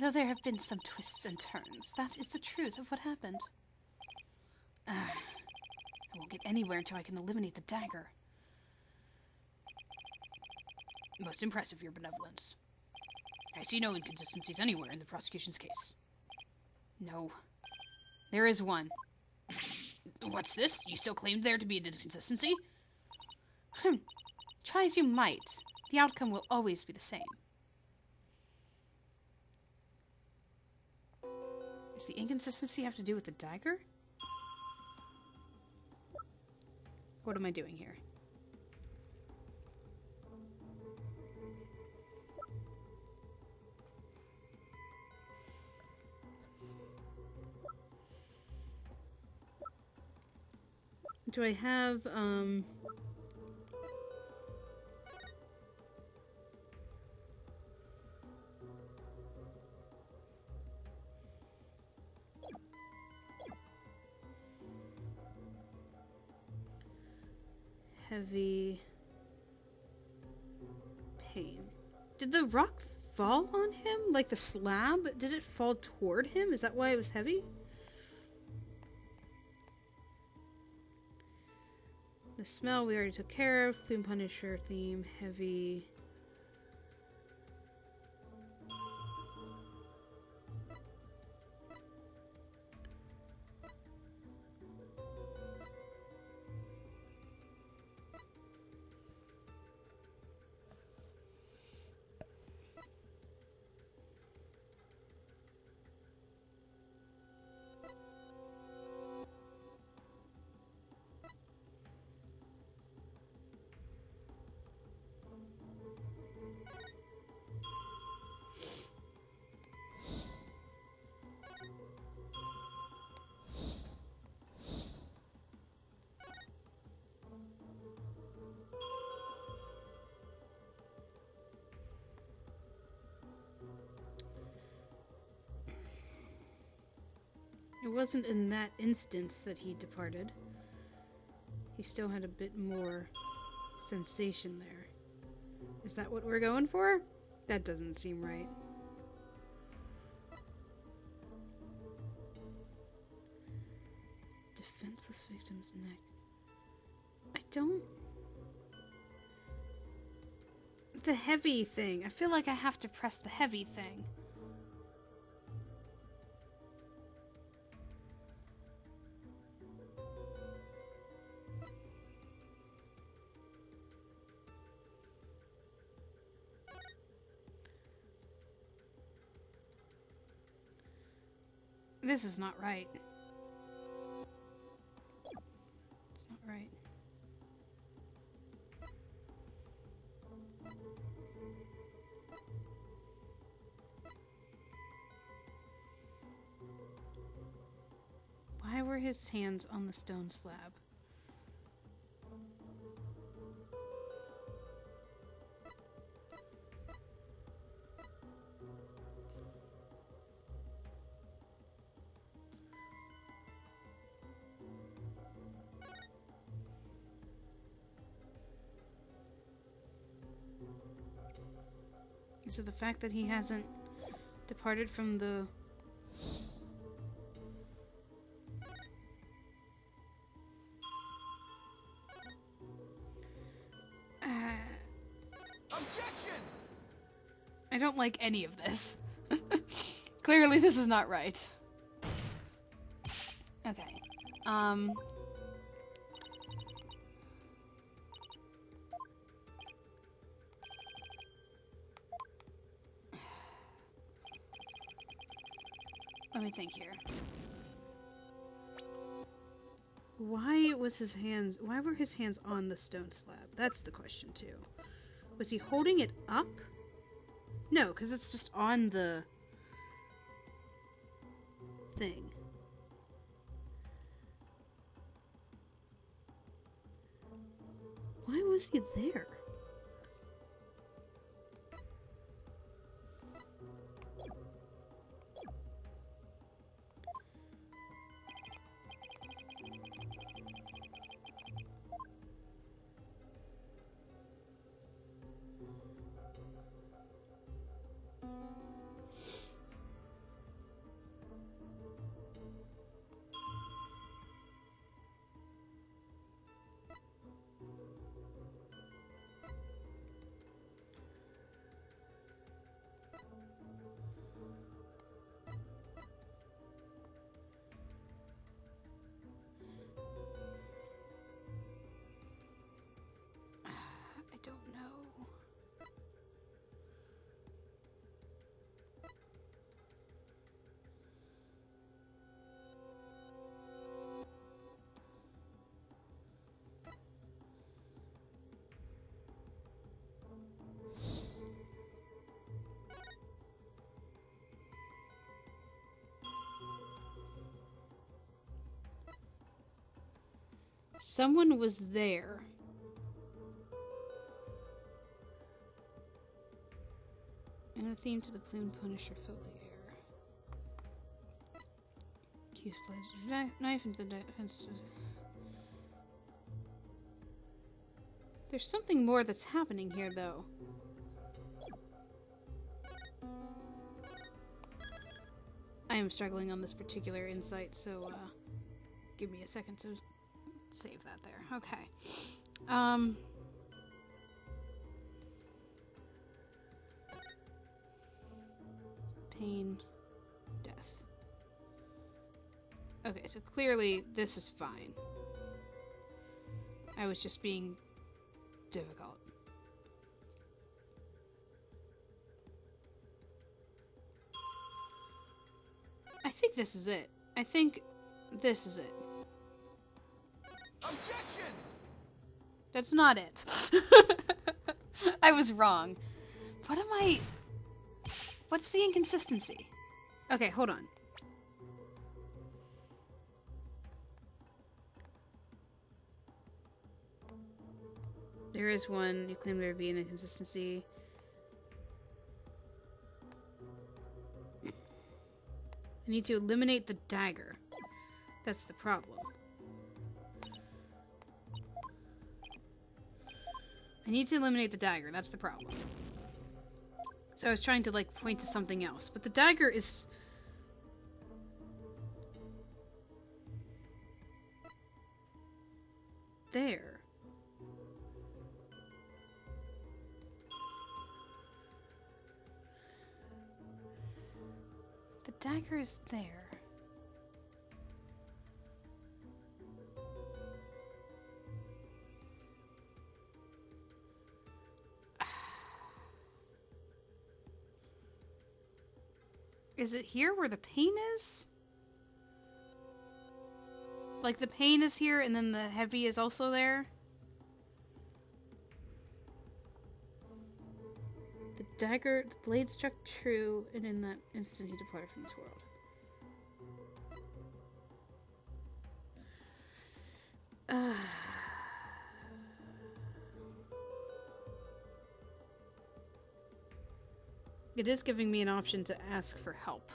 Though there have been some twists and turns, that is the truth of what happened. I won't get anywhere until I can eliminate the dagger. Most impressive, Your Benevolence. I see no inconsistencies anywhere in the prosecution's case. No. There is one. What's this? You still claimed there to be an inconsistency? Try as you might, the outcome will always be the same. Does the inconsistency have to do with the dagger? What am I doing here? Do I have, heavy pain. Did the rock fall on him? Like the slab? Did it fall toward him? Is that why it was heavy? The smell we already took care of. Plume Punisher theme. Heavy. It wasn't in that instance that he departed. He still had a bit more sensation there. Is that what we're going for? That doesn't seem right. Defenseless victim's neck. I don't... The heavy thing. I feel like I have to press the heavy thing. This is not right. It's not right. Why were his hands on the stone slab? Is it the fact that he hasn't departed from the... Objection! I don't like any of this. Clearly this is not right. Okay. Let me think here. Why were his hands on the stone slab? That's the question too. Was he holding it up? No, because it's just on the thing. Why was he there? I don't know. Someone was there. And a theme to the plume punisher filled the air. Accused plunged a knife into the defense. There's something more that's happening here, though. I am struggling on this particular insight, so give me a second to save that there. Okay. Pain, death. Okay, so clearly this is fine. I was just being difficult. I think this is it. I think this is it. Objection! That's not it. I was wrong. What am I... What's the inconsistency? Okay, hold on. There is one. You claim there would be an inconsistency. I need to eliminate the dagger. That's the problem. I need to eliminate the dagger. That's the problem. So I was trying to, like, point to something else. But the dagger is... there. The dagger is there. Is it here where the pain is? Like, the pain is here, and then the heavy is also there. The dagger, the blade struck true, and in that instant he departed from this world. It is giving me an option to ask for help.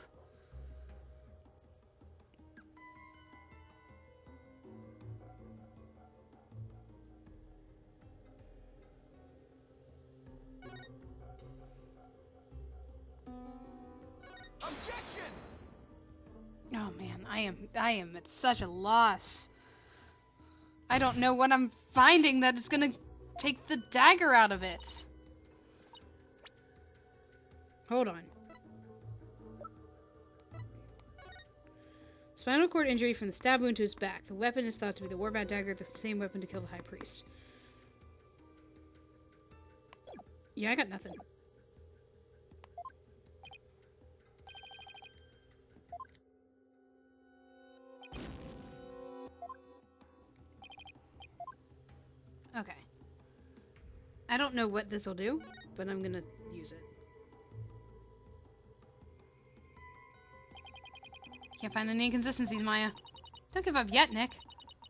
Objection! Oh man, I am at such a loss. I don't know what I'm finding that is gonna take the dagger out of it. Hold on. Spinal cord injury from the stab wound to his back. The weapon is thought to be the Warbat dagger, the same weapon to kill the High Priest. Yeah, I got nothing. Okay. I don't know what this will do, but I'm gonna use it. Can't find any inconsistencies, Maya. Don't give up yet, Nick.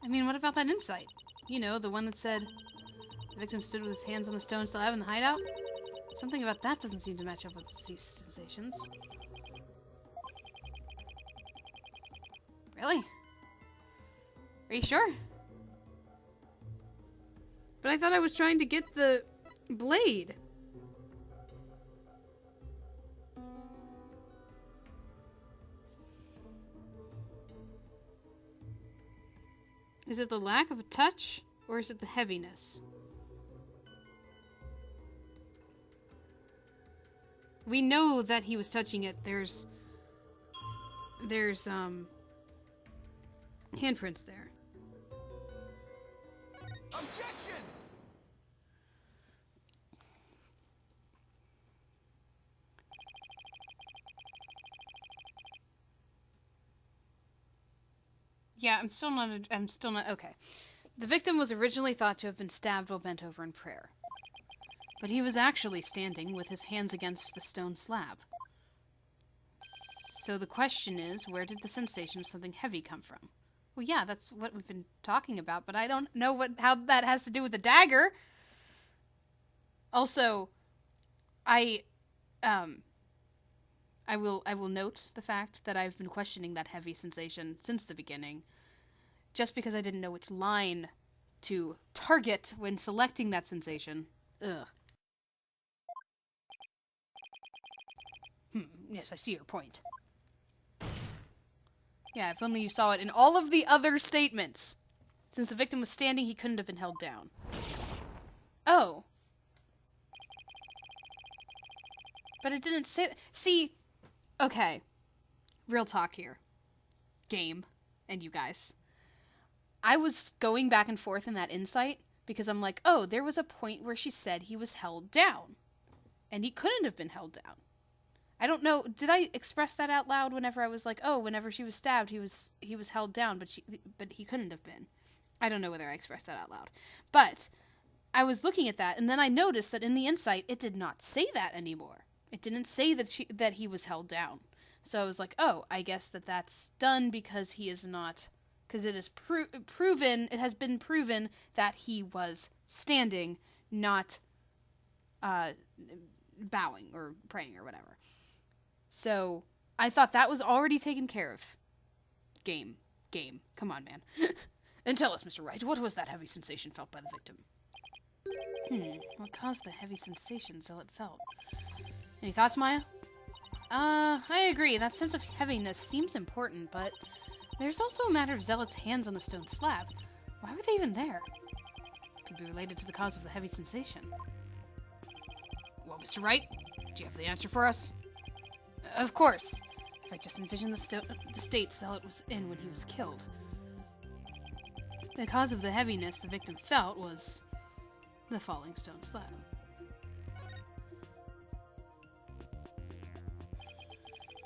I mean, what about that insight? You know, the one that said the victim stood with his hands on the stone slab in the hideout? Something about that doesn't seem to match up with the deceased sensations. Really? Are you sure? But I thought I was trying to get the blade. Is it the lack of a touch, or is it the heaviness? We know that he was touching it. There's handprints there. Objection! Yeah, I'm still not, okay. The victim was originally thought to have been stabbed while bent over in prayer. But he was actually standing with his hands against the stone slab. So the question is, where did the sensation of something heavy come from? Well, yeah, that's what we've been talking about, but I don't know how that has to do with the dagger. Also, I will note the fact that I've been questioning that heavy sensation since the beginning, just because I didn't know which line to target when selecting that sensation. Ugh. Yes, I see your point. Yeah, if only you saw it in all of the other statements. Since the victim was standing, he couldn't have been held down. Oh. But it didn't say... See, okay. Real talk here. Game, and you guys. I was going back and forth in that insight, because I'm like, oh, there was a point where she said he was held down. And he couldn't have been held down. I don't know, did I express that out loud whenever I was like, oh, whenever she was stabbed, he was held down, but he couldn't have been. I don't know whether I expressed that out loud. But I was looking at that, and then I noticed that in the insight, it did not say that anymore. It didn't say that he was held down. So I was like, oh, I guess that's done because he is not, because it is proven, it has been proven that he was standing, not bowing or praying or whatever. So, I thought that was already taken care of. Game. Come on, man. And tell us, Mr. Wright, what was that heavy sensation felt by the victim? What caused the heavy sensation Zealot felt? Any thoughts, Maya? I agree. That sense of heaviness seems important, but there's also a matter of Zealot's hands on the stone slab. Why were they even there? Could be related to the cause of the heavy sensation. Well, Mr. Wright, do you have the answer for us? Of course. If I just envision the state Zealot was in when he was killed. The cause of the heaviness the victim felt was the falling stone slab.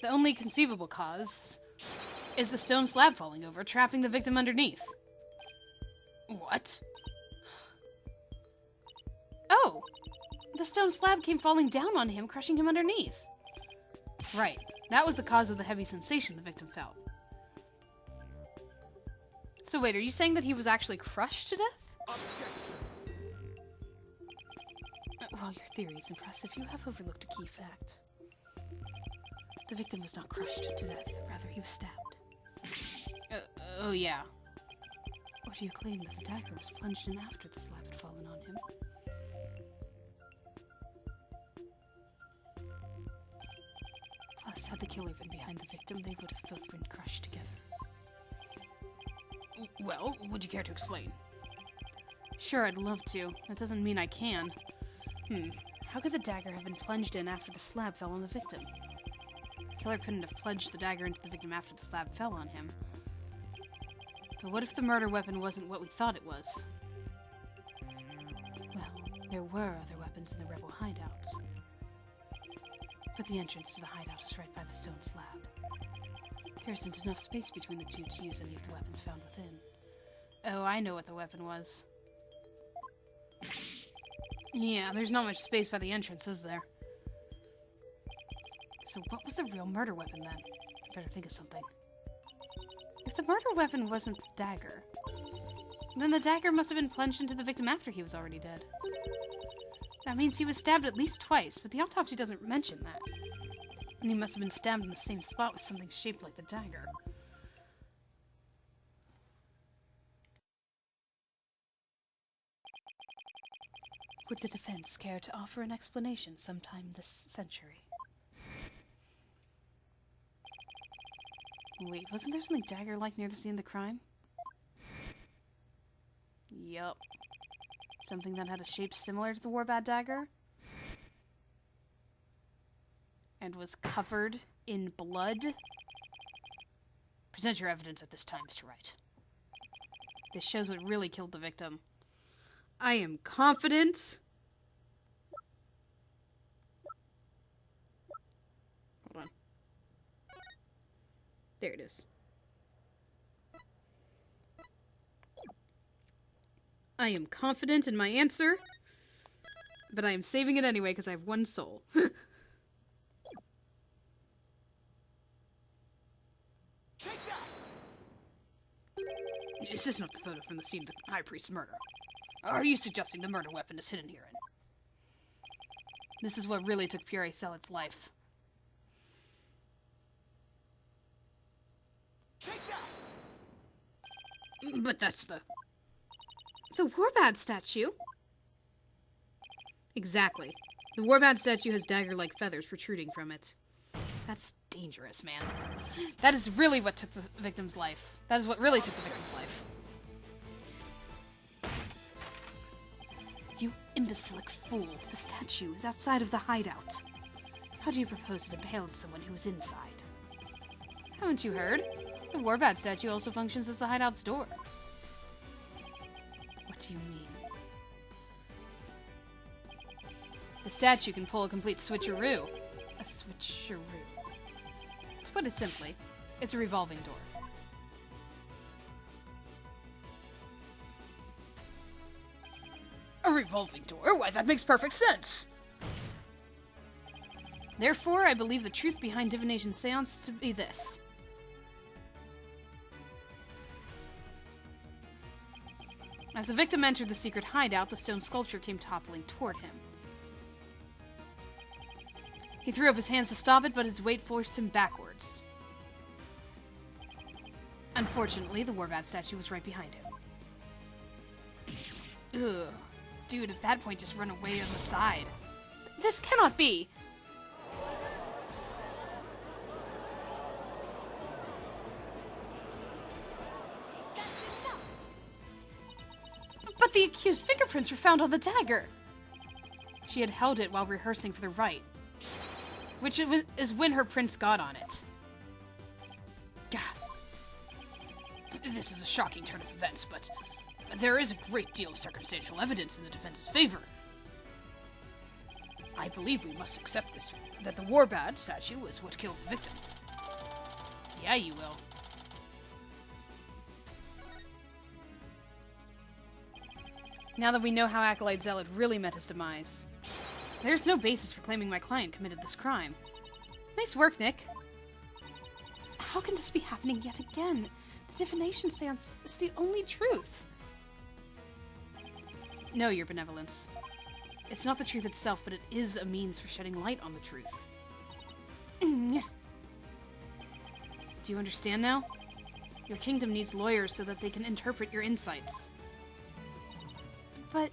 The only conceivable cause is the stone slab falling over, trapping the victim underneath. What? Oh! The stone slab came falling down on him, crushing him underneath. Right. That was the cause of the heavy sensation the victim felt. So wait, are you saying that he was actually crushed to death? Objection. While your theory is impressive, you have overlooked a key fact. The victim was not crushed to death, rather he was stabbed. Oh yeah. Or do you claim that the dagger was plunged in after the slab had fallen on him? Plus, had the killer been behind the victim, they would have both been crushed together. Well, would you care to explain? Sure, I'd love to. That doesn't mean I can. How could the dagger have been plunged in after the slab fell on the victim? The killer couldn't have plunged the dagger into the victim after the slab fell on him. But what if the murder weapon wasn't what we thought it was? Well, there were other weapons in the rebel hideouts. But the entrance to the hideout is right by the stone slab. There isn't enough space between the two to use any of the weapons found within. Oh, I know what the weapon was. Yeah, there's not much space by the entrance, is there? So what was the real murder weapon then? I better think of something. If the murder weapon wasn't the dagger, then the dagger must have been plunged into the victim after he was already dead. That means he was stabbed at least twice, but the autopsy doesn't mention that. And he must have been stabbed in the same spot with something shaped like the dagger. Would the defense care to offer an explanation sometime this century? Wait, wasn't there something dagger-like near the scene of the crime? Yup. Something that had a shape similar to the Warbad dagger? And was covered in blood? Present your evidence at this time, Mr. Wright. This shows what really killed the victim. I am confident. Hold on. There it is. I am confident in my answer, but I am saving it anyway because I have one soul. Take that! Is this not the photo from the scene of the High Priest's murder? Or are you suggesting the murder weapon is hidden herein? This is what really took Pure Sellett's life. Take that! But that's the Warbad statue? Exactly. The Warbad statue has dagger-like feathers protruding from it. That's dangerous, man. That is really what took the victim's life. That is what really took the victim's life. You imbecilic fool. The statue is outside of the hideout. How do you propose to impale someone who is inside? Haven't you heard? The Warbad statue also functions as the hideout's door. What do you mean? The statue can pull a complete switcheroo. A switcheroo. To put it simply, it's a revolving door. A revolving door? Why, that makes perfect sense! Therefore, I believe the truth behind divination seance to be this. As the victim entered the secret hideout, the stone sculpture came toppling toward him. He threw up his hands to stop it, but his weight forced him backwards. Unfortunately, the Warbad statue was right behind him. Ugh. Dude, at that point, just run away on the side. This cannot be! But the accused fingerprints were found on the dagger! She had held it while rehearsing for the rite, which is when her prince got on it. Gah. This is a shocking turn of events, but there is a great deal of circumstantial evidence in the defense's favor. I believe we must accept this, that the Warbad statue was what killed the victim. Yeah, you will. Now that we know how Acolyte Zealot really met his demise, there's no basis for claiming my client committed this crime. Nice work, Nick. How can this be happening yet again? The divination seance is the only truth. No, Your Benevolence. It's not the truth itself, but it is a means for shedding light on the truth. Do you understand now? Your kingdom needs lawyers so that they can interpret your insights. But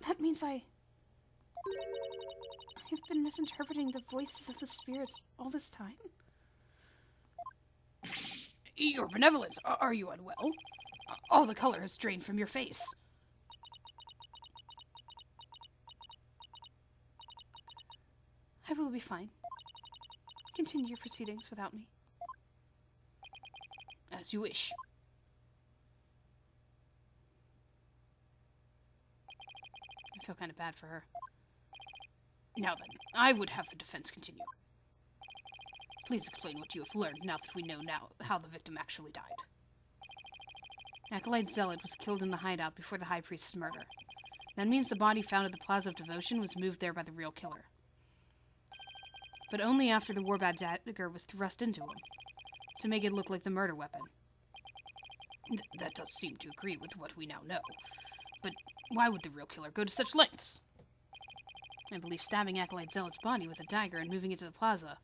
that means I've been misinterpreting the voices of the spirits all this time. Your Benevolence, are you unwell? All the color has drained from your face. I will be fine. Continue your proceedings without me. As you wish. I feel kind of bad for her. Now then, I would have the defense continue. Please explain what you have learned now that we know how the victim actually died. Acolyte Zealot was killed in the hideout before the High Priest's murder. That means the body found at the Plaza of Devotion was moved there by the real killer. But only after the Warbad dagger was thrust into him, to make it look like the murder weapon. That does seem to agree with what we now know. But why would the real killer go to such lengths? I believe stabbing Acolyte Zealot's body with a dagger and moving it to the plaza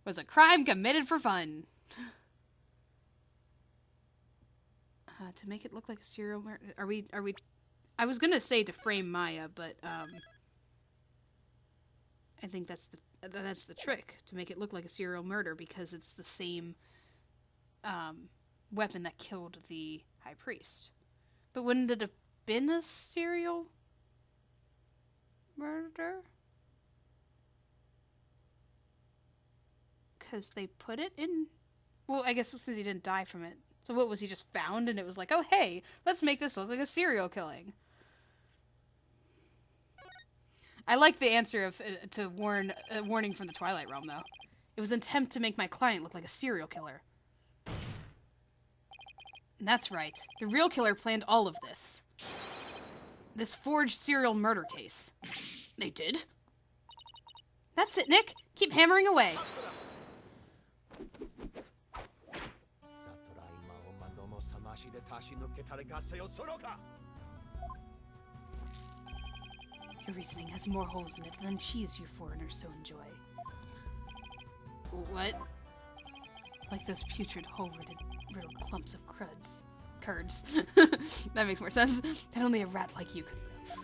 was a crime committed for fun. To make it look like a serial murder... Are we... I was gonna say to frame Maya, but, I think that's the trick, to make it look like a serial murder, because it's the same, weapon that killed the High Priest. But wouldn't it have been a serial murder? Because they put it in... Well, I guess since he didn't die from it. So what, was he just found and it was like, oh hey, let's make this look like a serial killing? I like the answer of to warn warning from the Twilight Realm, though. It was an attempt to make my client look like a serial killer. And that's right. The real killer planned all of this. This forged serial murder case. They did? That's it, Nick. Keep hammering away. Your reasoning has more holes in it than cheese you foreigners so enjoy. What? Like those putrid, hole-riddled clumps of curds. That makes more sense. That only a rat like you could live.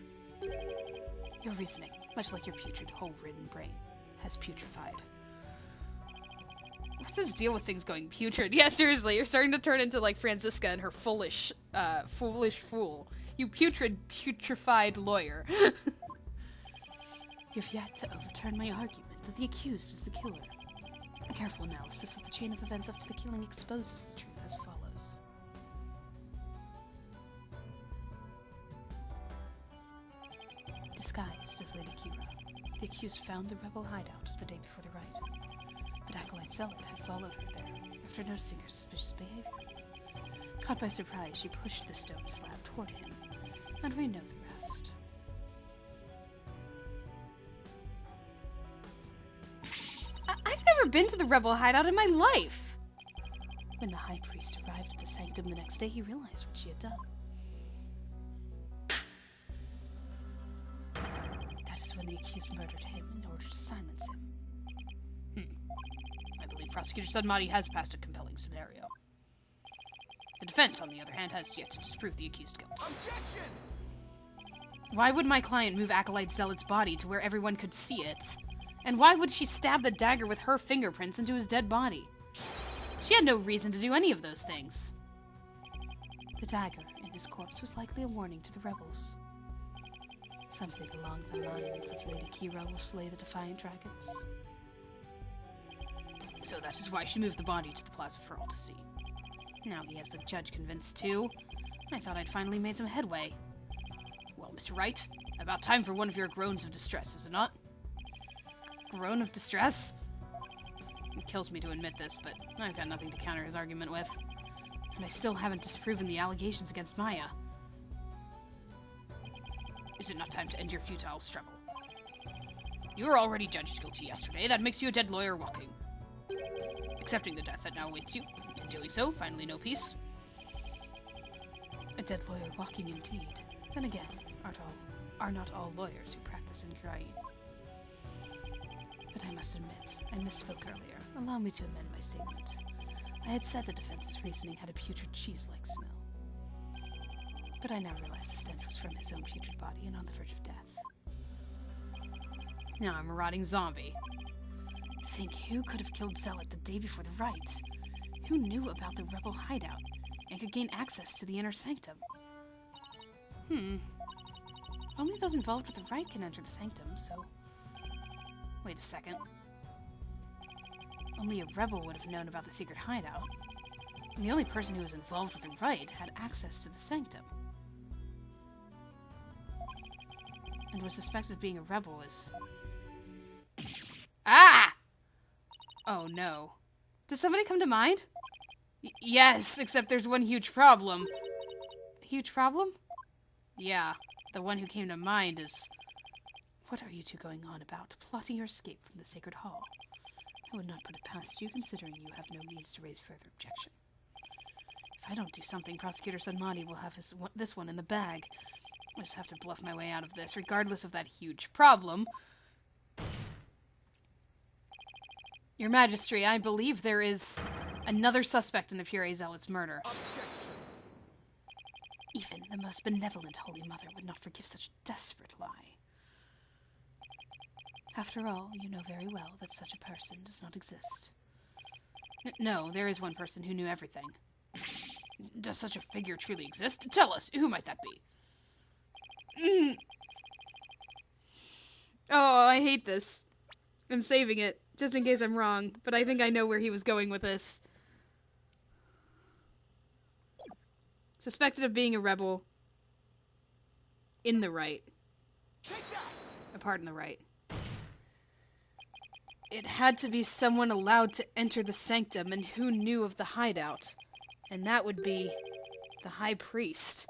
Your reasoning, much like your putrid, hole-ridden brain, has putrefied. What's this deal with things going putrid? Yeah, seriously, you're starting to turn into like Franziska and her foolish fool. You putrefied lawyer. You've yet to overturn my argument that the accused is the killer. A careful analysis of the chain of events up to the killing exposes the truth as follows. Disguised as Lady Kira, the accused found the rebel hideout the day before the rite. But Acolyte Zealot had followed her there after noticing her suspicious behavior. Caught by surprise, she pushed the stone slab toward him, and we know the rest. I've never been to the rebel hideout in my life! When the High Priest arrived at the sanctum the next day, he realized what she had done. That is when the accused murdered him in order to silence him. I believe Prosecutor Sudmati has passed a compelling scenario. The defense, on the other hand, has yet to disprove the accused guilt. Objection! Why would my client move Acolyte Zealot's body to where everyone could see it? And why would she stab the dagger with her fingerprints into his dead body? She had no reason to do any of those things. The dagger in his corpse was likely a warning to the rebels. Something along the lines of Lady Kira will slay the defiant dragons. So that is why she moved the body to the plaza for all to see. Now he has the judge convinced too. I thought I'd finally made some headway. Well, Mr. Wright, about time for one of your groans of distress, is it not? Groan of distress? It kills me to admit this, but I've got nothing to counter his argument with. And I still haven't disproven the allegations against Maya. Is it not time to end your futile struggle? You were already judged guilty yesterday. That makes you a dead lawyer walking. Accepting the death that now awaits you. In doing so, finally know peace. A dead lawyer walking indeed. Then again, are not all lawyers who practice in Kurain. But I must admit, I misspoke earlier. Allow me to amend my statement. I had said the defense's reasoning had a putrid cheese-like smell. But I now realize the stench was from his own putrid body and on the verge of death. Now I'm a rotting zombie. Think who could have killed Zealot the day before the rite? Who knew about the rebel hideout and could gain access to the inner sanctum? Only those involved with the rite can enter the sanctum, so... Wait a second. Only a rebel would have known about the secret hideout. And the only person who was involved with the rite had access to the sanctum. And was suspected of being a rebel is... Ah! Oh no. Did somebody come to mind? Yes, except there's one huge problem. Huge problem? Yeah, the one who came to mind is... What are you two going on about? Plotting your escape from the Sacred Hall? I would not put it past you, considering you have no means to raise further objection. If I don't do something, Prosecutor Sanmani will have this one in the bag. I just have to bluff my way out of this, regardless of that huge problem. Your Majesty, I believe there is another suspect in the Pure Zealot's murder. Objection. Even the most benevolent Holy Mother would not forgive such a desperate lie. After all, you know very well that such a person does not exist. No, there is one person who knew everything. Does such a figure truly exist? Tell us, who might that be? Oh, I hate this. I'm saving it, just in case I'm wrong, but I think I know where he was going with this. Suspected of being a rebel. In the right. Take that. A part in the right. It had to be someone allowed to enter the sanctum and who knew of the hideout. And that would be the High Priest.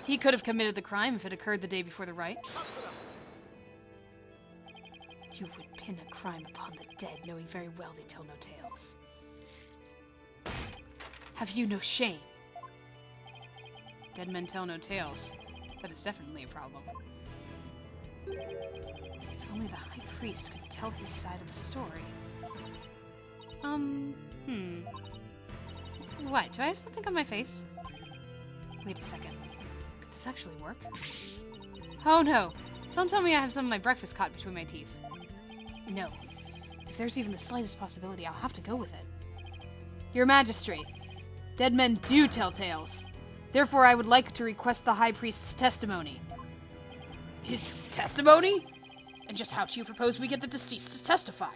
He could have committed the crime if it occurred the day before the rite. You would pin a crime upon the dead, knowing very well they tell no tales. Have you no shame? Dead men tell no tales. That is definitely a problem. If only the High Priest could tell his side of the story. What? Do I have something on my face? Wait a second. Could this actually work? Oh no! Don't tell me I have some of my breakfast caught between my teeth. No. If there's even the slightest possibility, I'll have to go with it. Your Majesty, dead men do tell tales. Therefore, I would like to request the High Priest's testimony. His testimony? And just how do you propose we get the deceased to testify?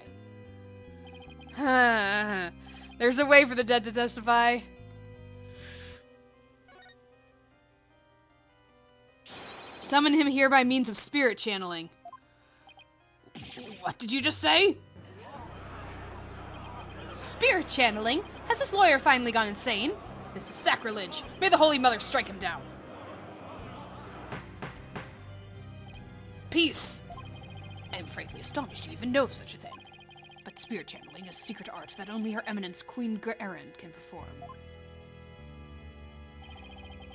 There's a way for the dead to testify. Summon him here by means of spirit channeling. What did you just say? Spirit channeling? Has this lawyer finally gone insane? This is sacrilege. May the Holy Mother strike him down. Peace. I am frankly astonished you even know of such a thing. But spirit channeling is a secret art that only Her Eminence Queen Erin can perform.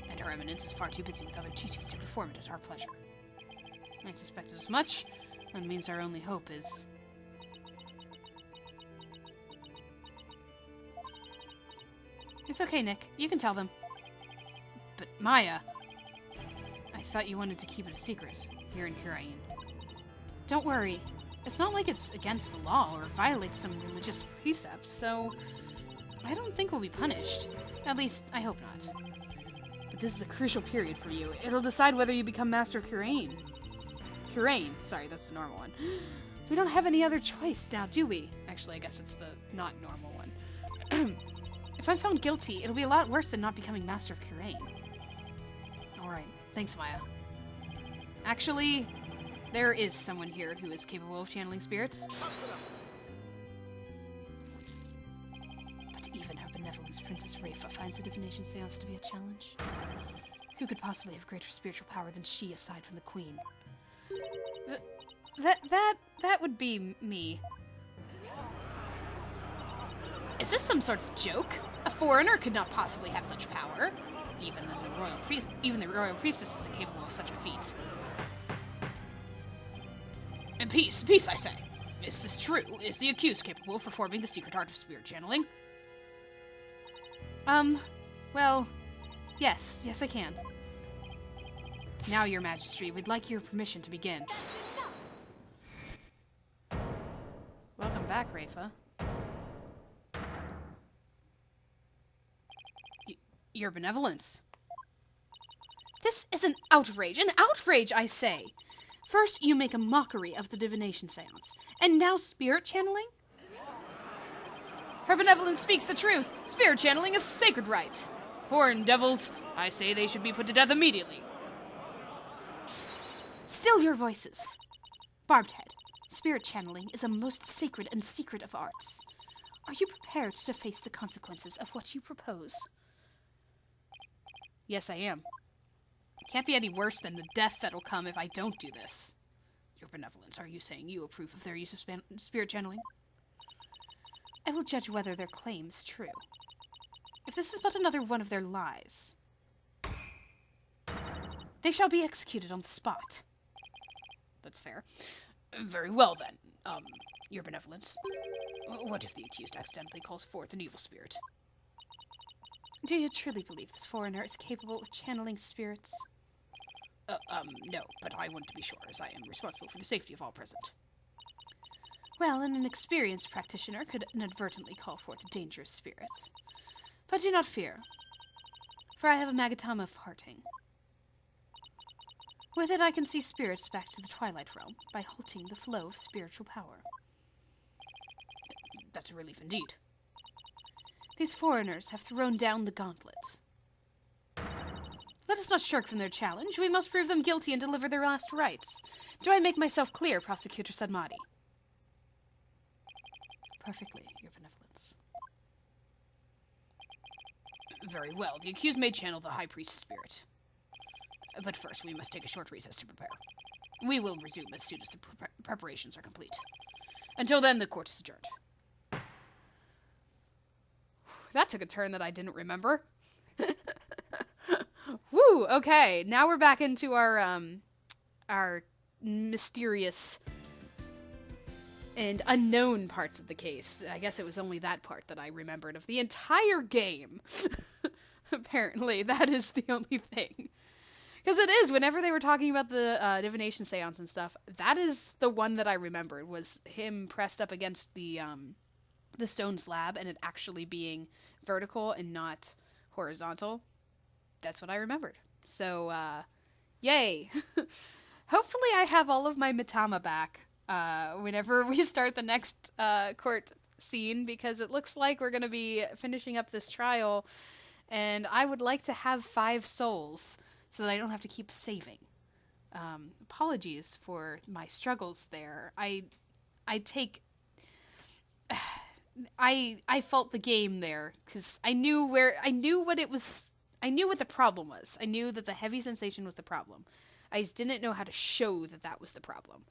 And Her Eminence is far too busy with other duties to perform it at our pleasure. I suspected as much. That means our only hope is... It's okay, Nick. You can tell them. But Maya... I thought you wanted to keep it a secret, here in Kurain. Don't worry. It's not like it's against the law or violates some religious precepts, so... I don't think we'll be punished. At least, I hope not. But this is a crucial period for you. It'll decide whether you become Master of Kurain. Kurain. Sorry, that's the normal one. We don't have any other choice now, do we? Actually, I guess it's the not normal one. If I'm found guilty, it'll be a lot worse than not becoming Master of Kurain. Alright, thanks, Maya. Actually, there is someone here who is capable of channeling spirits. But even her benevolence, Princess Rayfa, finds the divination seance to be a challenge. Who could possibly have greater spiritual power than she aside from the queen? That would be me. Is this some sort of joke? A foreigner could not possibly have such power. Even the royal priestess is incapable of such a feat. And peace, I say. Is this true? Is the accused capable of performing the secret art of spirit channeling? Well, yes, I can. Now, Your Majesty, we'd like your permission to begin. Welcome back, Rayfa. Your benevolence. This is an outrage, I say! First, you make a mockery of the divination seance, and now spirit channeling? Her benevolence speaks the truth. Spirit channeling is a sacred right. Foreign devils, I say they should be put to death immediately. Still your voices. Barbed Head, spirit channeling is a most sacred and secret of arts. Are you prepared to face the consequences of what you propose? Yes, I am. It can't be any worse than the death that'll come if I don't do this. Your benevolence, are you saying you approve of their use of spirit channeling? I will judge whether their claim's true. If this is but another one of their lies, they shall be executed on the spot. That's fair. Very well, then. Your benevolence. What if the accused accidentally calls forth an evil spirit? Do you truly believe this foreigner is capable of channeling spirits? No, but I want to be sure, as I am responsible for the safety of all present. Well, and an experienced practitioner could inadvertently call forth a dangerous spirit. But do not fear, for I have a Magatama of Parting. With it I can see spirits back to the Twilight Realm by halting the flow of spiritual power. That's a relief indeed. These foreigners have thrown down the gauntlet. Let us not shirk from their challenge. We must prove them guilty and deliver their last rites. Do I make myself clear, Prosecutor Sadmati? Perfectly, Your Benevolence. Very well. The accused may channel the High Priest's spirit. But first, we must take a short recess to prepare. We will resume as soon as the preparations are complete. Until then, the court is adjourned. That took a turn that I didn't remember. Woo! Okay, now we're back into our mysterious and unknown parts of the case. I guess it was only that part that I remembered of the entire game. Apparently, that is the only thing. Because it is, whenever they were talking about the divination seance and stuff, that is the one that I remembered, was him pressed up against the stone slab and it actually being vertical and not horizontal. That's what I remembered. So, yay. Hopefully I have all of my Mitama back whenever we start the next court scene, because it looks like we're going to be finishing up this trial, and I would like to have 5 souls so that I don't have to keep saving. Apologies for my struggles there. I fault the game there, because I knew what the problem was. I knew that the heavy sensation was the problem. I just didn't know how to show that that was the problem.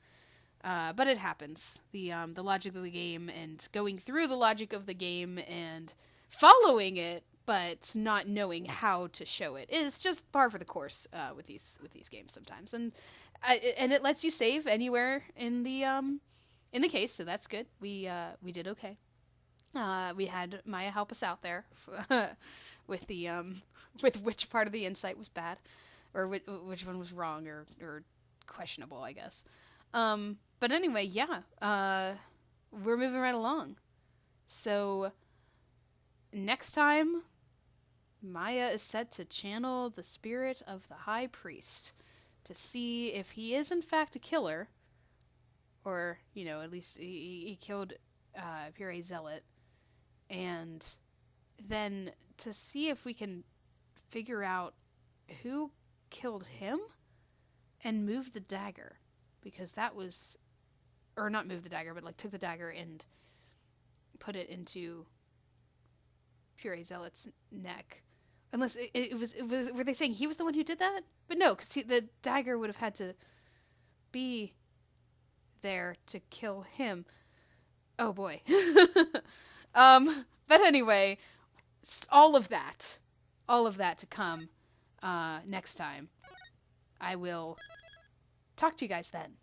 But it happens. The logic of the game and going through the logic of the game and following it, but not knowing how to show it is just par for the course with these games sometimes. And it lets you save anywhere in the case, so that's good. We did okay. We had Maya help us out there with with which part of the insight was bad, or which one was wrong or questionable, I guess. But anyway, yeah, we're moving right along. So next time, Maya is set to channel the spirit of the High Priest to see if he is in fact a killer, or, you know, at least he killed Pure Zealot, and then to see if we can figure out who killed him and move the dagger, because that was, or not move the dagger, but like took the dagger and put it into Pure Zealot's neck. Unless it was, were they saying he was the one who did that? But no, because the dagger would have had to be there to kill him. Oh boy. But anyway, all of that to come next time. I will talk to you guys then.